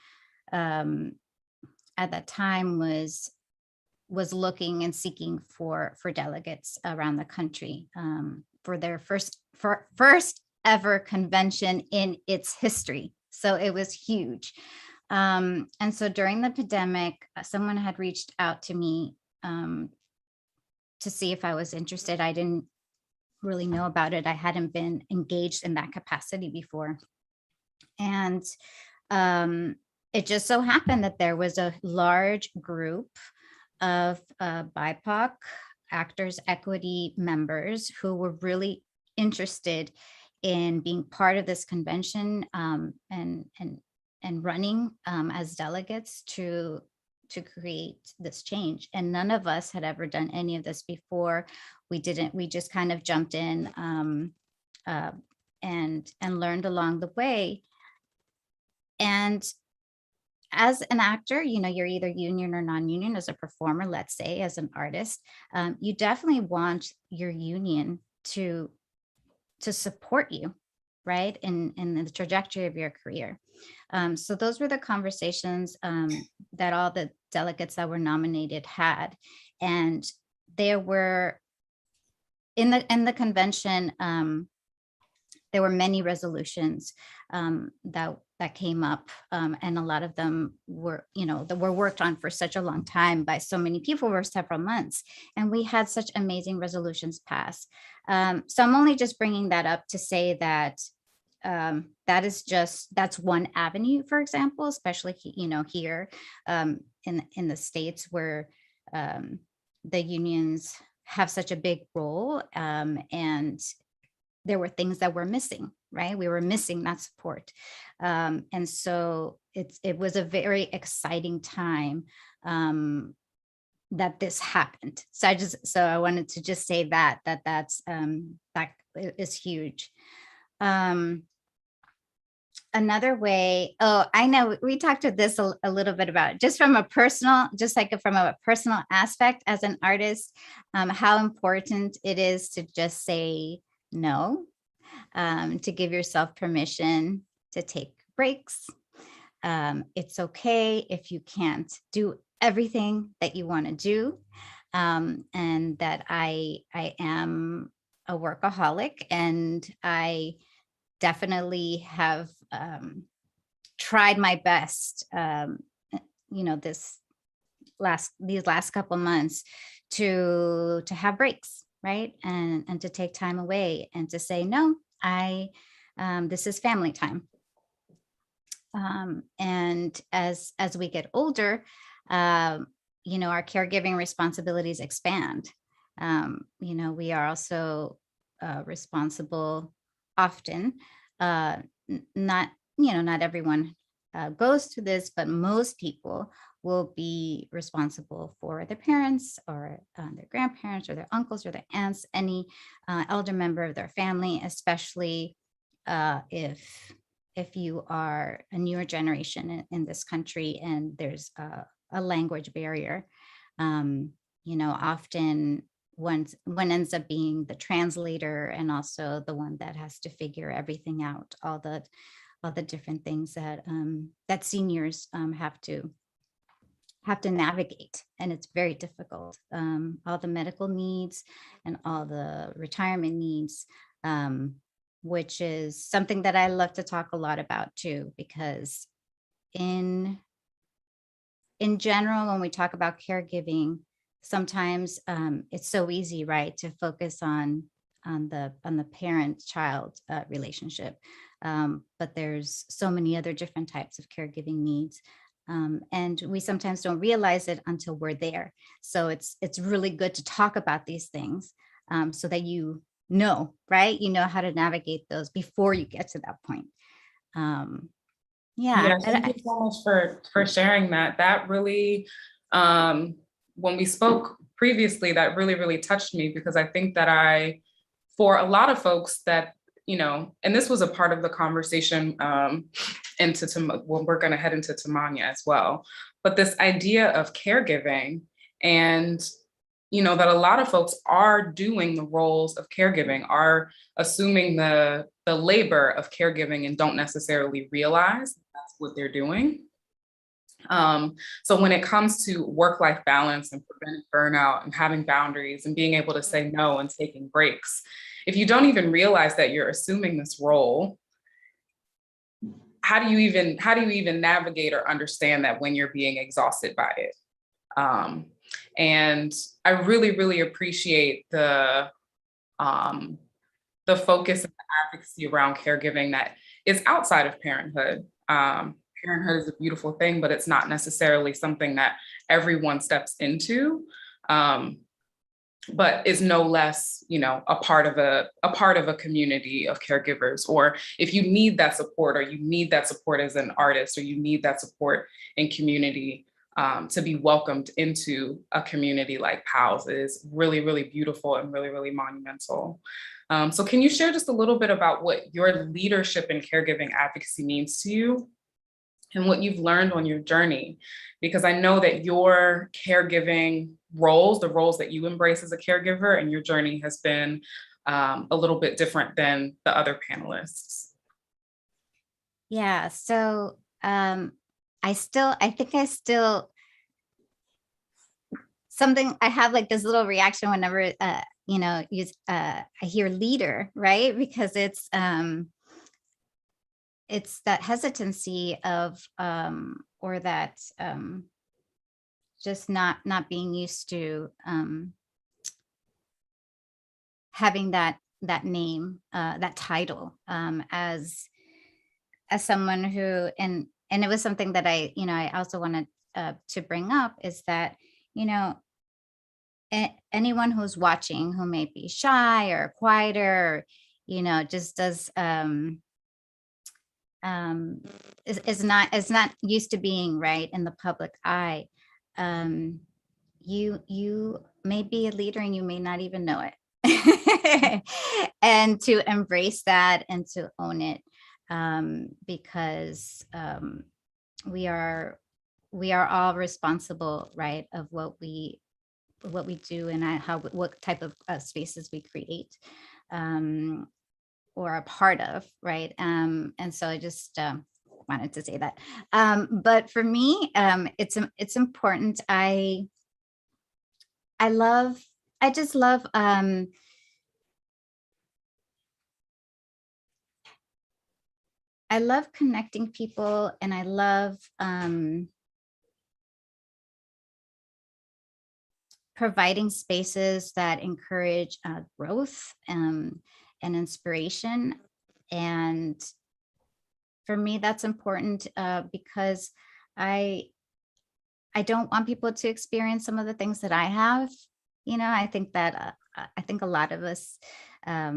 at that time was looking and seeking for delegates around the country for their first ever convention in its history. So it was huge. And so during the pandemic, someone had reached out to me to see if I was interested. I didn't really know about it. I hadn't been engaged in that capacity before. And it just so happened that there was a large group of BIPOC Actors Equity members who were really interested in being part of this convention and running as delegates to create this change. And none of us had ever done any of this before. We just kind of jumped in and learned along the way. And as an actor, you know, you're either union or non-union. As a performer, let's say, as an artist, you definitely want your union to support you, right, in the trajectory of your career. So those were the conversations that all the delegates that were nominated had. And there were, in the convention, there were many resolutions that came up, and a lot of them were, you know, that were worked on for such a long time by so many people for several months, and we had such amazing resolutions pass. So I'm only just bringing that up to say that that's one avenue, for example, especially, you know, here in the States where the unions have such a big role, and there were things that were missing, right? We were missing that support. And so it was a very exciting time that this happened. So I wanted to just say that is huge. Another way, I know we talked about this a little bit about just from a personal aspect as an artist, how important it is to just say no, to give yourself permission to take breaks. It's okay if you can't do everything that you want to do, and that I am a workaholic, and I definitely have tried my best, you know, these last couple months to have breaks, right? And to take time away and to say, no, this is family time. And as we get older, you know, our caregiving responsibilities expand. You know, we are also responsible often, not, you know, not everyone goes through this, but most people will be responsible for their parents or their grandparents or their uncles or their aunts, any elder member of their family, especially if you are a newer generation in this country and there's a language barrier. You know, often one ends up being the translator and also the one that has to figure everything out, all the different things that that seniors have to navigate, and it's very difficult. All the medical needs and all the retirement needs, which is something that I love to talk a lot about too, because in general, when we talk about caregiving, sometimes it's so easy, right, to focus on the parent-child relationship. But there's so many other different types of caregiving needs. And we sometimes don't realize it until we're there. So it's really good to talk about these things so that you know, right? You know how to navigate those before you get to that point. Yeah, thank you so much for sharing that. That really, when we spoke previously, that really touched me, because I think that for a lot of folks that, you know, and this was a part of the conversation when we're going to head into Tamanya as well, but this idea of caregiving, and, you know, that a lot of folks are doing the roles of caregiving, are assuming the labor of caregiving and don't necessarily realize that's what they're doing. So when it comes to work-life balance and preventing burnout and having boundaries and being able to say no and taking breaks, if you don't even realize that you're assuming this role, how do you even navigate or understand that when you're being exhausted by it? And I really appreciate the focus and the advocacy around caregiving that is outside of parenthood. Parenthood is a beautiful thing, but it's not necessarily something that everyone steps into, but is no less, you know, a part of a community of caregivers. Or if you need that support, or you need that support as an artist, or you need that support in community, to be welcomed into a community like PAAL's is really beautiful and really monumental. So can you share just a little bit about what your leadership in caregiving advocacy means to you and what you've learned on your journey? Because I know that your caregiving roles, the roles that you embrace as a caregiver, and your journey has been a little bit different than the other panelists. Yeah, so I have like this little reaction whenever you know, I hear leader, right? Because it's that hesitancy of or that just not being used to having that name, that title, as someone who, and it was something that I also wanted to bring up, is that, you know, anyone who's watching who may be shy or quieter, or, you know, just does is not used to being right in the public eye. You may be a leader and you may not even know it. And to embrace that and to own it, because we are all responsible, right, of what we do and what type of spaces we create or a part of, right? And so I just wanted to say that. But for me, it's important. I just love connecting people, and I love providing spaces that encourage growth and inspiration. And for me, that's important because I don't want people to experience some of the things that I have. I think that I think a lot of us, at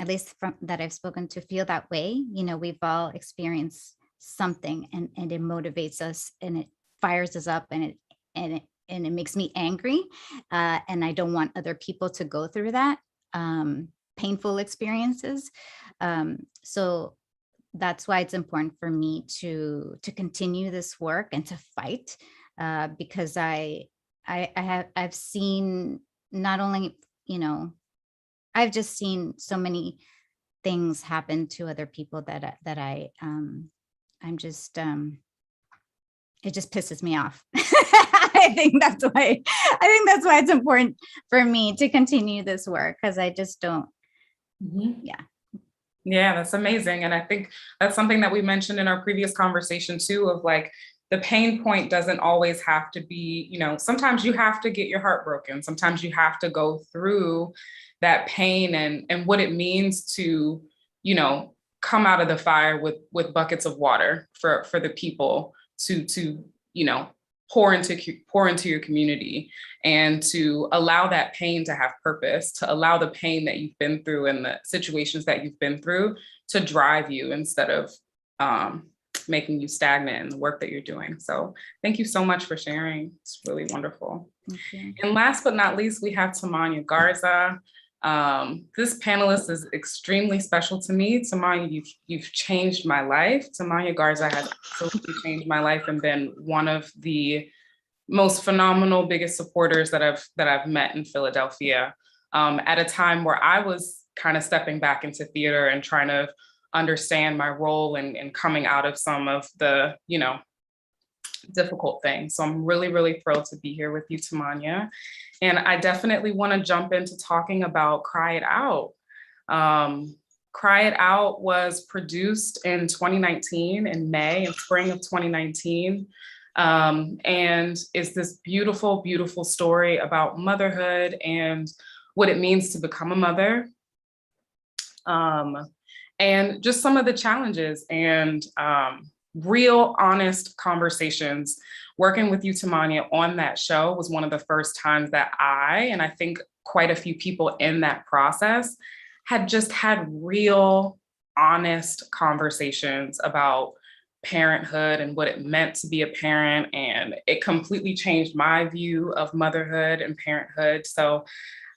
least from that I've spoken to, feel that way. We've all experienced something, and it motivates us, and it fires us up, and it makes me angry. And I don't want other people to go through that painful experiences. So that's why it's important for me to continue this work and to fight, because I've seen not only, I've just seen so many things happen to other people that I'm just it just pisses me off. I think that's why it's important for me to continue this work, because I just don't. Yeah. Yeah, that's amazing. And I think that's something that we mentioned in our previous conversation too, of like, the pain point doesn't always have to be, sometimes you have to get your heart broken. Sometimes you have to go through that pain and what it means to, come out of the fire with buckets of water for the people to pour into your community, and to allow that pain to have purpose, to allow the pain that you've been through and the situations that you've been through to drive you instead of making you stagnant in the work that you're doing. So thank you so much for sharing. It's really wonderful. Okay. And last but not least, we have Tamanya Garza. This panelist is extremely special to me. Tamanya, you've changed my life. Tamanya Garza has absolutely changed my life and been one of the most phenomenal, biggest supporters that I've met in Philadelphia, at a time where I was kind of stepping back into theater and trying to understand my role and coming out of some of the, difficult things. So I'm really, really thrilled to be here with you, Tamanya. And I definitely want to jump into talking about Cry It Out. Cry It Out was produced in 2019, in spring of 2019. And is this beautiful, beautiful story about motherhood and what it means to become a mother. And just some of the challenges and real honest conversations. Working with you, Tamanya, on that show was one of the first times that and I think quite a few people in that process, had just had real honest conversations about parenthood and what it meant to be a parent. And it completely changed my view of motherhood and parenthood. So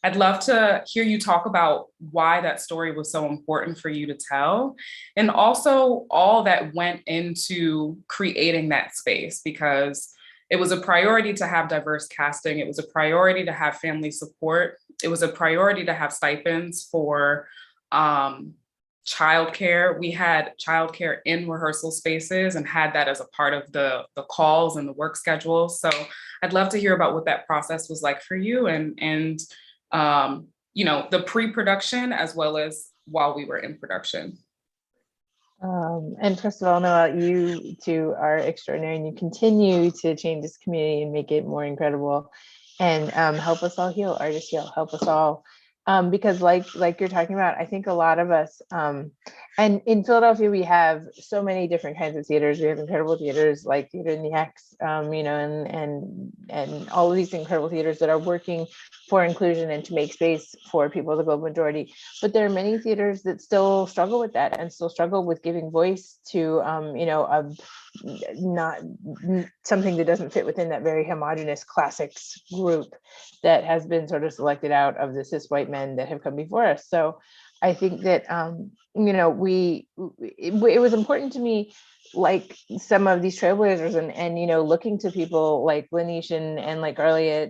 I'd love to hear you talk about why that story was so important for you to tell, and also all that went into creating that space, because it was a priority to have diverse casting. It was a priority to have family support. It was a priority to have stipends for childcare. We had childcare in rehearsal spaces and had that as a part of the calls and the work schedule. So I'd love to hear about what that process was like for you, and the pre-production as well as while we were in production. And first of all, Noel, you two are extraordinary, and you continue to change this community and make it more incredible, and help us all heal. Artists heal, help us all. Because like you're talking about, I think a lot of us, and in Philadelphia, we have so many different kinds of theaters. We have incredible theaters like Theater in the X, and all of these incredible theaters that are working for inclusion and to make space for people of the global majority. But there are many theaters that still struggle with that, and still struggle with giving voice to, not something that doesn't fit within that very homogenous classics group that has been sort of selected out of the cis white men that have come before us. So I think that, it was important to me, like some of these trailblazers and looking to people like Lamish and like Garlia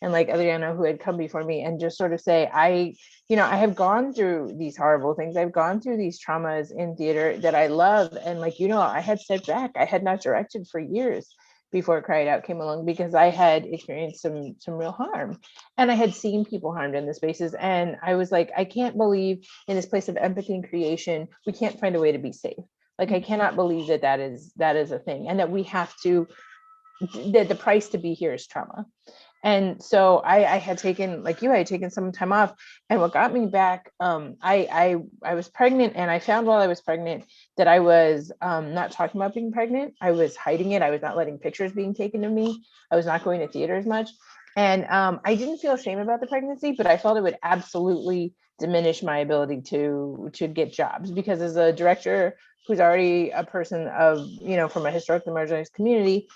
and like Adriana, who had come before me, and just sort of say, I have gone through these horrible things. I've gone through these traumas in theater that I love. And I had stepped back. I had not directed for years before Cry It Out came along, because I had experienced some real harm, and I had seen people harmed in the spaces. And I was like, I can't believe in this place of empathy and creation, we can't find a way to be safe. Like, I cannot believe that is a thing, and that we have to, that the price to be here is trauma. And so I had taken, like you, I had taken some time off. And what got me back, I was pregnant, and I found while I was pregnant that I was not talking about being pregnant. I was hiding it. I was not letting pictures being taken of me. I was not going to theater as much. And I didn't feel shame about the pregnancy, but I felt it would absolutely diminish my ability to get jobs, because as a director who's already a person of, you know, from a historically marginalized community,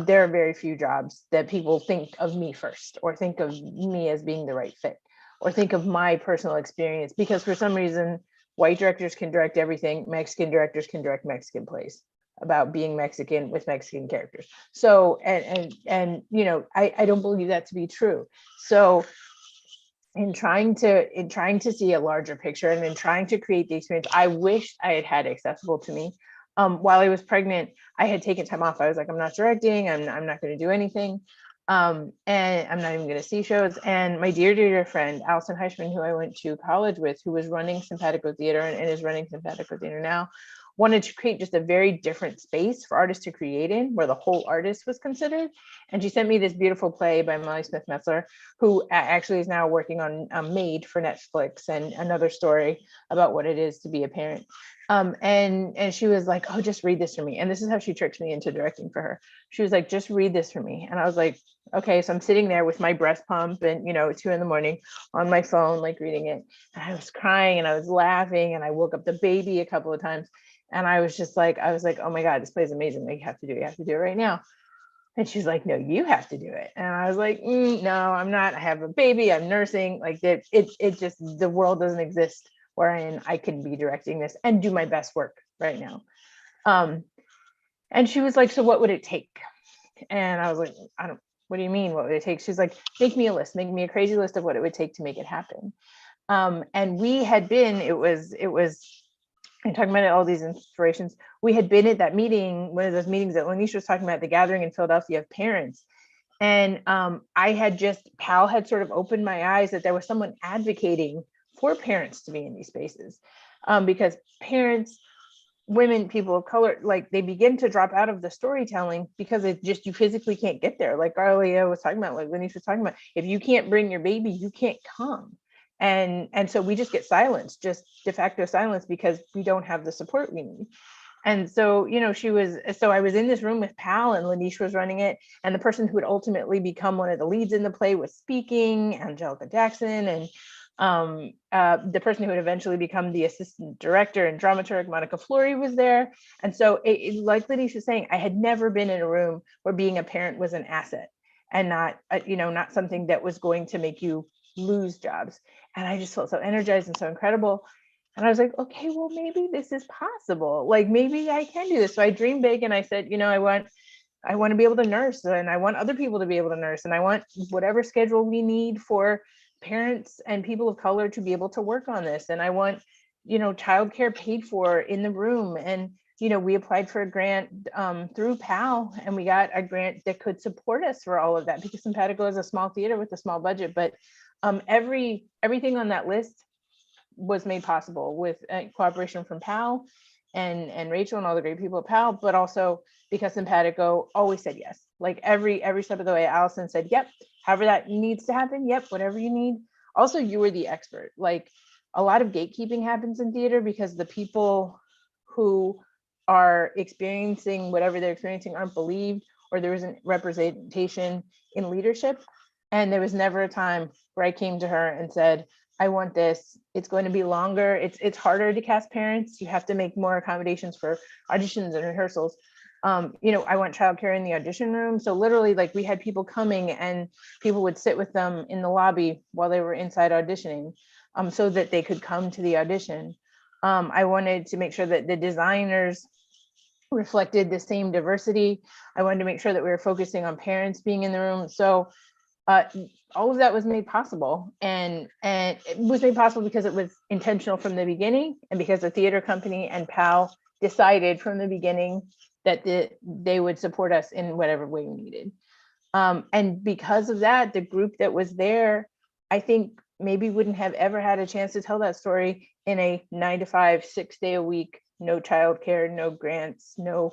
there are very few jobs that people think of me first, or think of me as being the right fit, or think of my personal experience, because for some reason, white directors can direct everything, Mexican directors can direct Mexican plays about being Mexican with Mexican characters. So, and you know, I don't believe that to be true. So in trying to see a larger picture, and in trying to create the experience I wish I had had accessible to me, while I was pregnant, I had taken time off. I was like, I'm not directing, I'm not going to do anything, and I'm not even going to see shows. And my dear friend Allison Heichman, who I went to college with, who was running Simpatico Theater and is running Simpatico Theater now, wanted to create just a very different space for artists to create in, where the whole artist was considered. And she sent me this beautiful play by Molly Smith Metzler, who actually is now working on Made for Netflix, and another story about what it is to be a parent. And she was like, oh, just read this for me. And this is how she tricked me into directing for her. She was like, just read this for me. And I was like, okay. So I'm sitting there with my breast pump and, you know, 2 a.m. on my phone, like reading it. And I was crying and I was laughing, and I woke up the baby a couple of times. And I was like, oh my God, this play is amazing. Like, you have to do it right now. And she's like, no, you have to do it. And I was like, no, I'm not. I have a baby. I'm nursing. Like, it just, the world doesn't exist wherein I can be directing this and do my best work right now. And she was like, so what would it take? And I was like, what do you mean? What would it take? She's like, make me a list, make me a crazy list of what it would take to make it happen. And we had been, it was, I'm talking about all these inspirations. We had been at that meeting, one of those meetings that Lamish was talking about, the gathering in Philadelphia of parents. And PAAL had sort of opened my eyes that there was someone advocating for parents to be in these spaces, because parents, women, people of color, like, they begin to drop out of the storytelling because it just, you physically can't get there. Like Garlia was talking about, like Lamish was talking about, if you can't bring your baby, you can't come. And so we just get silenced, just de facto silence, because we don't have the support we need. And so, you know, so I was in this room with PAAL, and Lamish was running it. And the person who would ultimately become one of the leads in the play was speaking, Angelica Jackson. And the person who would eventually become the assistant director and dramaturg, Monica Flory, was there. And so like Lamish was saying, I had never been in a room where being a parent was an asset, and not, not something that was going to make you lose jobs. And I just felt so energized and so incredible. And I was like, okay, well, maybe this is possible. Like, maybe I can do this. So I dreamed big, and I said, I want to be able to nurse, and I want other people to be able to nurse, and I want whatever schedule we need for parents and people of color to be able to work on this. And I want, childcare paid for in the room. And, we applied for a grant through PAAL, and we got a grant that could support us for all of that, because Simpatico is a small theater with a small budget. But everything on that list was made possible with cooperation from PAAL and Rachel and all the great people at PAAL, but also because Simpatico always said yes. Like every step of the way, Allison said, yep, however that needs to happen, yep, whatever you need. Also, you were the expert. Like, a lot of gatekeeping happens in theater because the people who are experiencing whatever they're experiencing aren't believed, or there isn't representation in leadership. And there was never a time where I came to her and said, I want this. It's going to be longer. It's harder to cast parents. You have to make more accommodations for auditions and rehearsals. I want childcare in the audition room. So literally, like, we had people coming, and people would sit with them in the lobby while they were inside auditioning, so that they could come to the audition. I wanted to make sure that the designers reflected the same diversity. I wanted to make sure that we were focusing on parents being in the room. So all of that was made possible, and it was made possible because it was intentional from the beginning, and because the theater company and PAAL decided from the beginning that they would support us in whatever way we needed. And because of that, the group that was there, I think, maybe wouldn't have ever had a chance to tell that story in a 9-to-5, 6-day-a-week, no childcare, no grants, no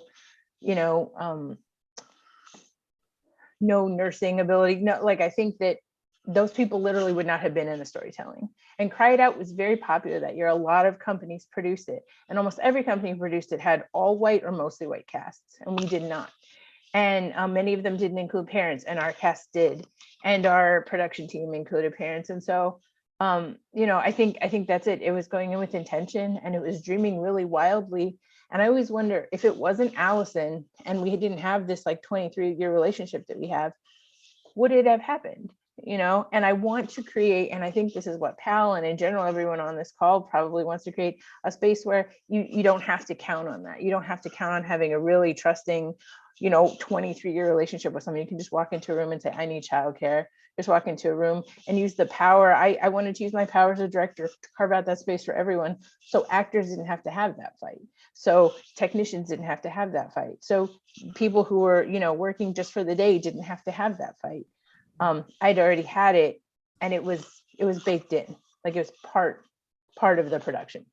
no nursing ability. No, like I think that those people literally would not have been in the storytelling. And Cry It Out was very popular that year. A lot of companies produced it, and almost every company produced it had all white or mostly white casts, and we did not. And many of them didn't include parents, and our cast did, and our production team included parents. And so, I think that's it. It was going in with intention, and it was dreaming really wildly. And I always wonder, if it wasn't Allison and we didn't have this like 23-year relationship that we have, would it have happened? And I want to create, and I think this is what PAAL and in general everyone on this call probably wants to create, a space where you don't have to count on that. You don't have to count on having a really trusting 23-year relationship with someone. You can just walk into a room and say, I need childcare. Just walk into a room and use the power. I wanted to use my power as a director to carve out that space for everyone. So actors didn't have to have that fight. So technicians didn't have to have that fight. So people who were, working just for the day didn't have to have that fight. I'd already had it, and it was baked in, like it was part of the production.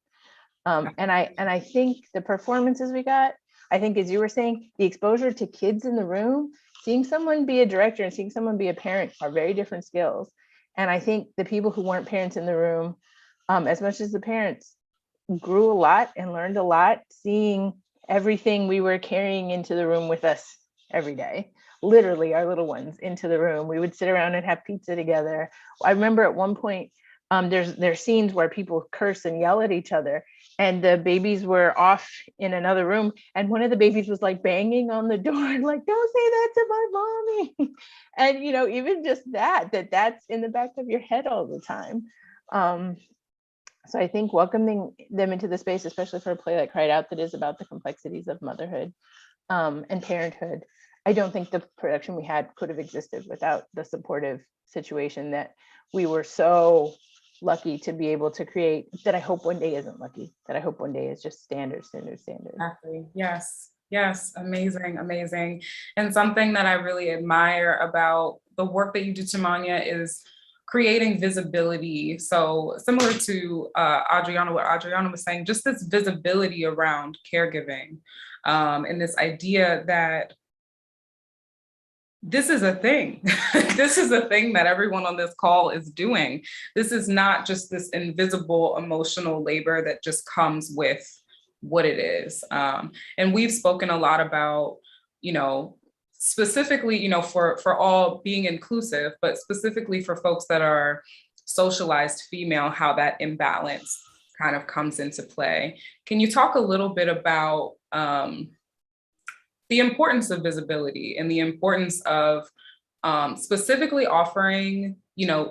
And I think the performances we got, I think, as you were saying, the exposure to kids in the room, seeing someone be a director and seeing someone be a parent are very different skills. And I think the people who weren't parents in the room, as much as the parents, grew a lot and learned a lot, seeing everything we were carrying into the room with us every day. Literally, our little ones into the room. We would sit around and have pizza together. I remember at one point, there's scenes where people curse and yell at each other, and the babies were off in another room, and one of the babies was like banging on the door, like, don't say that to my mommy. And even just that's in the back of your head all the time. So I think welcoming them into the space, especially for a play like Cry It Out that is about the complexities of motherhood and parenthood, I don't think the production we had could have existed without the supportive situation that we were so lucky to be able to create, that I hope one day isn't lucky, that I hope one day is just standard. Exactly. Yes. Amazing. And something that I really admire about the work that you do, Tamanya, is creating visibility. So similar to what Adriana was saying, just this visibility around caregiving, and this idea that this is a thing. This is a thing that everyone on this call is doing. This is not just this invisible emotional labor that just comes with what it is. And we've spoken a lot about, specifically, for all being inclusive, but specifically for folks that are socialized female, how that imbalance kind of comes into play. Can you talk a little bit about the importance of visibility and the importance of specifically offering,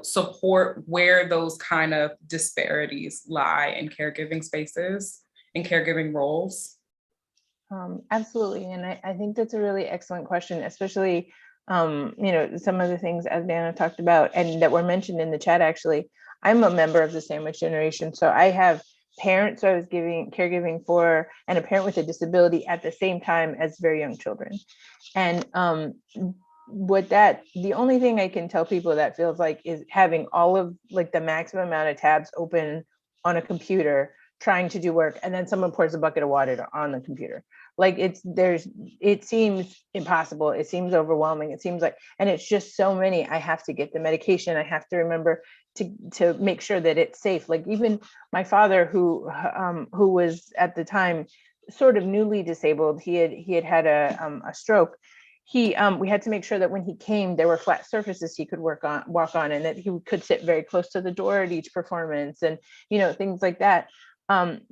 support where those kind of disparities lie in caregiving spaces and caregiving roles? Absolutely. And I think that's a really excellent question, especially, some of the things Adriana talked about and that were mentioned in the chat. Actually, I'm a member of the sandwich generation. So I have parents I was caregiving for, and a parent with a disability at the same time as very young children. And the only thing I can tell people that feels like is having all of like the maximum amount of tabs open on a computer, trying to do work, and then someone pours a bucket of water on the computer. Like it seems impossible. It seems overwhelming. It seems like, and it's just so many. I have to get the medication. I have to remember to make sure that it's safe. Like even my father, who was at the time sort of newly disabled, he had a stroke. We had to make sure that when he came, there were flat surfaces he could walk on, and that he could sit very close to the door at each performance, and things like that.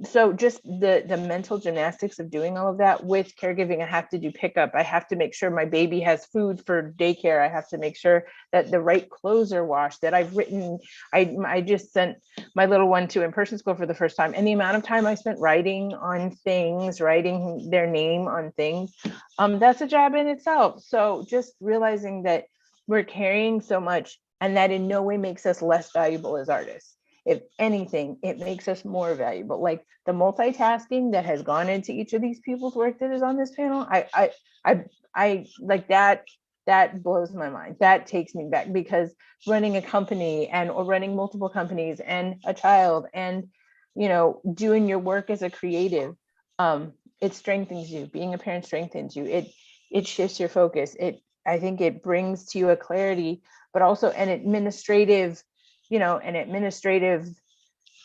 So just the mental gymnastics of doing all of that with caregiving. I have to do pickup. I have to make sure my baby has food for daycare. I have to make sure that the right clothes are washed, that I've written. I just sent my little one to in-person school for the first time, and the amount of time I spent writing on things, writing their name on things, that's a job in itself. So just realizing that we're carrying so much, and that in no way makes us less valuable as artists. If anything, it makes us more valuable. Like the multitasking that has gone into each of these people's work that is on this panel, I like that. That blows my mind. That takes me back, because running a company or running multiple companies and a child, and doing your work as a creative, it strengthens you. Being a parent strengthens you. It shifts your focus. I think it brings to you a clarity, but also an administrative, an administrative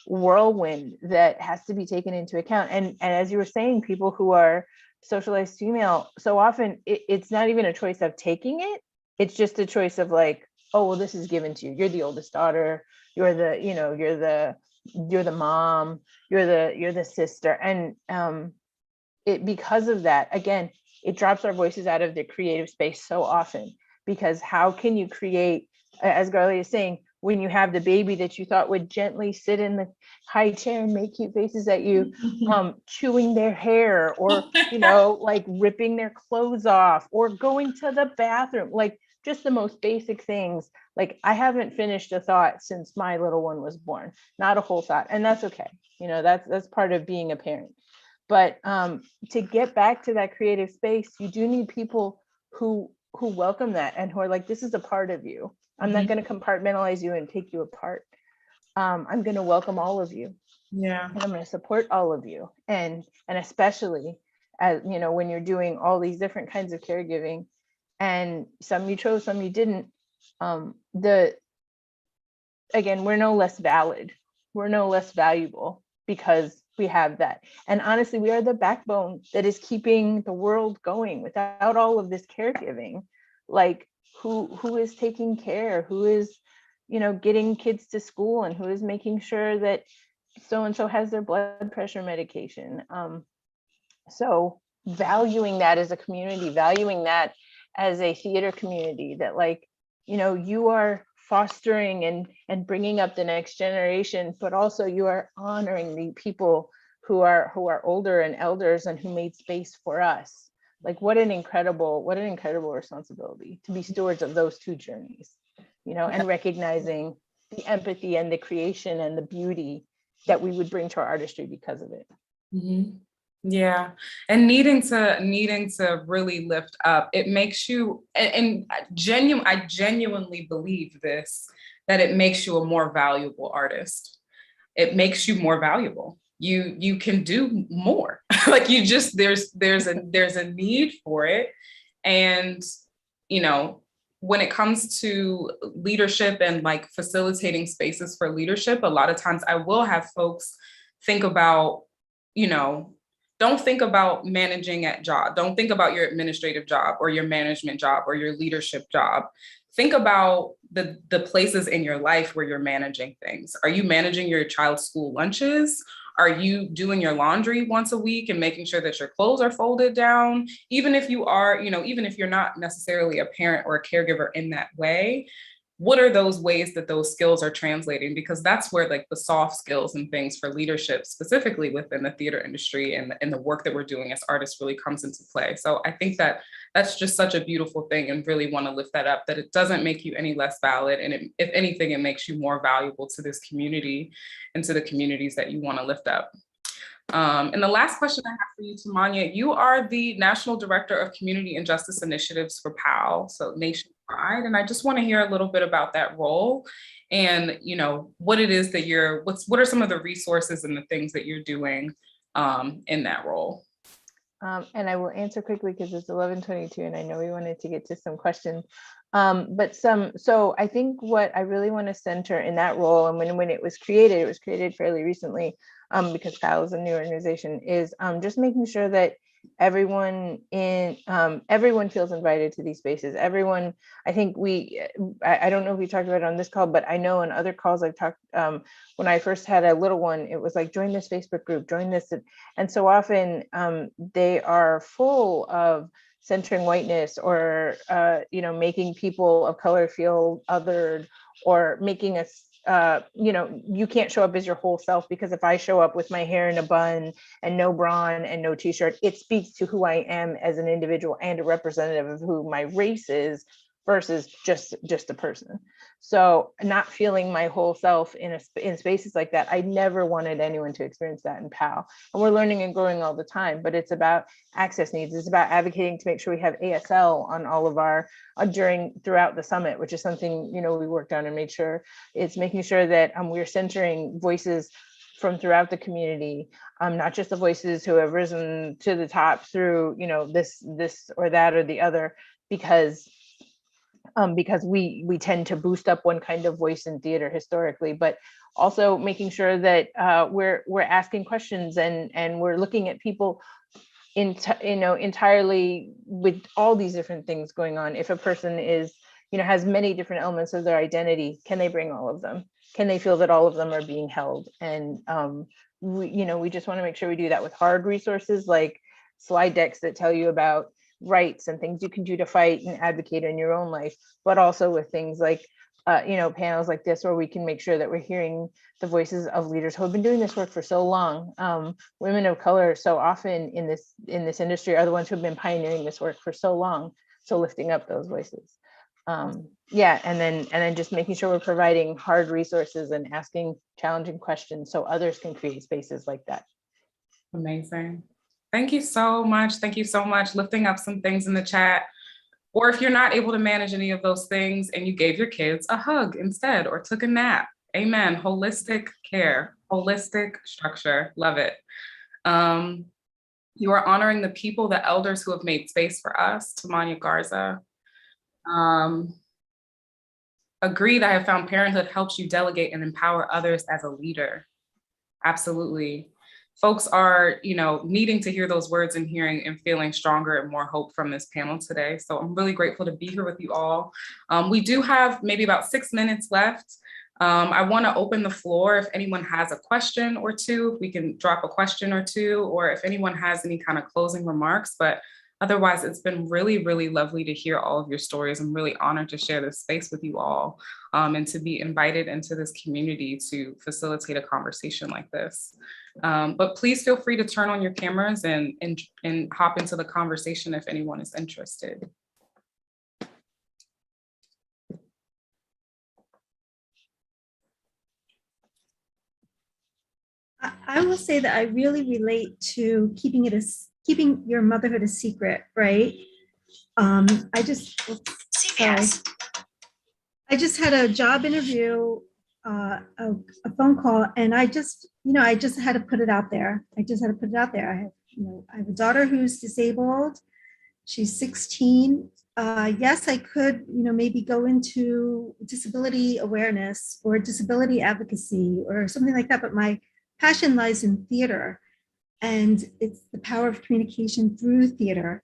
whirlwind that has to be taken into account. And as you were saying, people who are socialized female, so often it's not even a choice of taking it. It's just a choice of like, oh, well, this is given to you. You're the oldest daughter. You're the, you're the mom. You're the sister. And because of that, again, it drops our voices out of the creative space so often, because how can you create, as Garlia is saying, when you have the baby that you thought would gently sit in the high chair and make cute faces at you, chewing their hair, or, like ripping their clothes off, or going to the bathroom, like just the most basic things. Like, I haven't finished a thought since my little one was born, not a whole thought. And that's okay. That's part of being a parent. But to get back to that creative space, you do need people who welcome that and who are like, this is a part of you. I'm not going to compartmentalize you and take you apart. I'm going to welcome all of you. Yeah. And I'm going to support all of you. And especially as, when you're doing all these different kinds of caregiving, and some you chose, some you didn't, again, we're no less valid. We're no less valuable because we have that. And honestly, we are the backbone that is keeping the world going. Without all of this caregiving, like who is taking care, who is, getting kids to school, and who is making sure that so-and-so has their blood pressure medication. So valuing that as a community, valuing that as a theater community, that like, you are fostering and bringing up the next generation, but also you are honoring the people who are older and elders and who made space for us. Like, what an incredible responsibility to be stewards of those two journeys, and recognizing the empathy and the creation and the beauty that we would bring to our artistry because of it. Mm-hmm. Yeah. And needing to really lift up, it makes you, and I genuinely believe this, that it makes you a more valuable artist. It makes you more valuable. You can do more. Like, you just, there's a need for it. And, when it comes to leadership and like facilitating spaces for leadership, a lot of times I will have folks think about, don't think about managing at job. Don't think about your administrative job or your management job or your leadership job. Think about the places in your life where you're managing things. Are you managing your child's school lunches? Are you doing your laundry once a week and making sure that your clothes are folded down? Even if you are, even if you're not necessarily a parent or a caregiver in that way, what are those ways that those skills are translating? Because that's where like the soft skills and things for leadership, specifically within the theater industry and the work that we're doing as artists, really comes into play. So I think that that's just such a beautiful thing, and really want to lift that up, that it doesn't make you any less valid. And if anything, it makes you more valuable to this community and to the communities that you want to lift up. And the last question I have for you, Tamanya, you are the National Director of Community and Justice Initiatives for PAAL, so nationwide. And I just want to hear a little bit about that role and, what it is that what are some of the resources and the things that you're doing in that role? And I will answer quickly because it's 11:22 and I know we wanted to get to some questions. So I think what I really want to center in that role, and when it was created fairly recently, because PAAL is a new organization, is just making sure that everyone feels invited to these spaces. Everyone, I think I don't know if we talked about it on this call, but I know in other calls I've talked, when I first had a little one, it was like, join this Facebook group, join this. And so often they are full of centering whiteness, or, making people of color feel othered, or making us, you can't show up as your whole self, because if I show up with my hair in a bun and no bra and no t-shirt, it speaks to who I am as an individual and a representative of who my race is, versus just a person. So not feeling my whole self in spaces like that, I never wanted anyone to experience that in PAAL. And we're learning and growing all the time, but it's about access needs. It's about advocating to make sure we have ASL on all of our throughout the summit, which is something, we worked on and made sure. It's making sure that we're centering voices from throughout the community, not just the voices who have risen to the top through, this or that or the other, because because we tend to boost up one kind of voice in theater historically, but also making sure that we're asking questions and we're looking at people entirely with all these different things going on. If a person is, has many different elements of their identity, can they bring all of them? Can they feel that all of them are being held? And we just want to make sure we do that with hard resources like slide decks that tell you about rights and things you can do to fight and advocate in your own life, but also with things like panels like this where we can make sure that we're hearing the voices of leaders who have been doing this work for so long. Women of color so often in this industry are the ones who have been pioneering this work for so long. So lifting up those voices. And then just making sure we're providing hard resources and asking challenging questions so others can create spaces like that. Amazing. Thank you so much. Thank you so much. Lifting up some things in the chat. Or if you're not able to manage any of those things and you gave your kids a hug instead or took a nap. Amen. Holistic care, holistic structure. Love it. You are honoring the people, the elders who have made space for us. Tamanya Garza. Agreed, I have found parenthood helps you delegate and empower others as a leader. Absolutely. Folks are, needing to hear those words and hearing and feeling stronger and more hope from this panel today. So I'm really grateful to be here with you all. We do have maybe about 6 minutes left. I want to open the floor if anyone has a question or two, if we can drop a question or two, or if anyone has any kind of closing remarks. But otherwise, it's been really, really lovely to hear all of your stories. I'm really honored to share this space with you all and to be invited into this community to facilitate a conversation like this. But please feel free to turn on your cameras and hop into the conversation if anyone is interested. I will say that I really relate to keeping your motherhood a secret, right? I just had a job interview, a phone call, and I just had to put it out there. I have a daughter who's disabled. She's 16. Yes, I could, maybe go into disability awareness or disability advocacy or something like that, but my passion lies in theater, and it's the power of communication through theater.